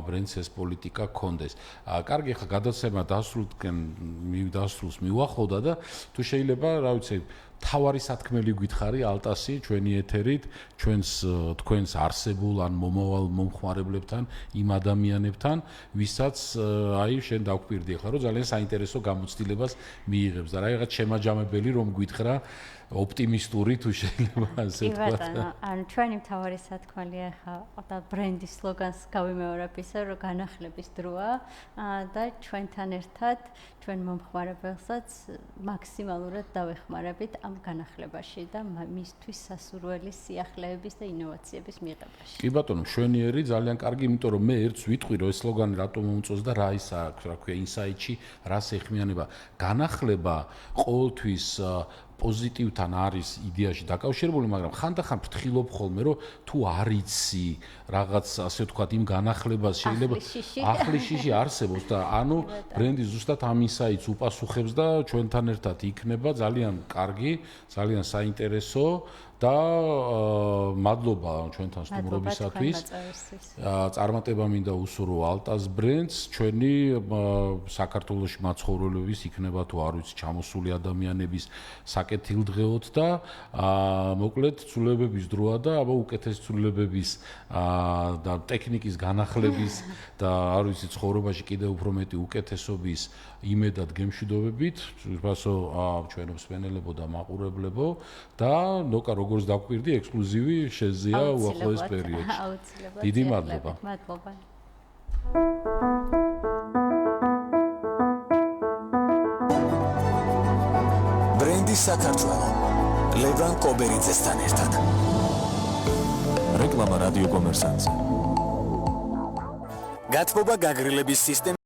ბრენდს ეს პოლიტიკა გქონდეს. კარგი, ხა გადაცემა დასრულს მივახლოვდა და თუ შეიძლება, რა ვიცი, თავარი სათქმელი გითხარი ალტასი ჩვენი ეთერით, თქვენს არსებულ ან მომავალ მომხმარებლებთან, იმ ადამიანებთან, ვისაც აი შენ დაგვპირდი ახლა, რომ ძალიან საინტერესო გამოცდილებას მიიღებს და რაღაც შემაჯამებელი რომ გითხრა ოპტიმისტური თუ შეიძლება ასე კი ვთქვათ. ბატონო, ანუ ჩვენი მთავარი სათქმელია ხა და ბრენდის სლოგანს გავიმეორებ ისე, რომ განახლების დროა და ჩვენთან ერთად ჩვენ მომხმარებელსაც მაქსიმალურად დავეხმარებით ამ განახლებაში და მისთვის სასურველი სიახლეების და ინოვაციების მიღებაში. კი ბატონო, მშვენიერი, ძალიან კარგი, იმიტომ რომ მე ერთს ვიტყვი, რომ ეს სლოგანი რატომ მომწონს და რა ის აქვს, რა ქვია, ინსაიტში, რას ეხმიანება. განახლება ყოველთვის პოზიტივთან არის იდეაში დაკავშირებული, მაგრამ ხანდახან ფრთხილობ ხოლმე, რომ თუ არიცი რაღაც ასე ვთქვათ, იმ განახლებას შეიძლება ახლის შიში არსებობს და ანუ ბრენდი ზუსტად ამ ინსაიტს უპასუხებს და ჩვენთან ერთად იქნება ძალიან კარგი, ძალიან საინტერესო და მადლობა ჩვენთან სტუმრობისათვის. წარმატება მინდა უსურვო ალტას ბრენდს, ჩვენი საქართველოში მაცხოვრებლების იქნება თუ არ ვიცი ჩამოსული ადამიანების საკეთილდღეოდ და მოკლედ ცვლილებების დროა და აბა უკეთეს ცვლილებების და ტექნიკის განახლების და არ ვიცი ცხოვრებაში კიდევ უფრო მეტი უკეთესობის იმედად გემშვიდობებით, ვფასო ჩვენო მსმენელებო და მაყურებლებო და ნოკა როგორც დავკვირდი ექსკლუზივი შეზია უახლოეს პერიოდში. დიდი მადლობა. მადლობა. ბრენდი საქართველო. ლევან კობერიძესთან ერთად. რეკლამა რადიო კომერსანტზე. გათბობა გაგრილების სისტემა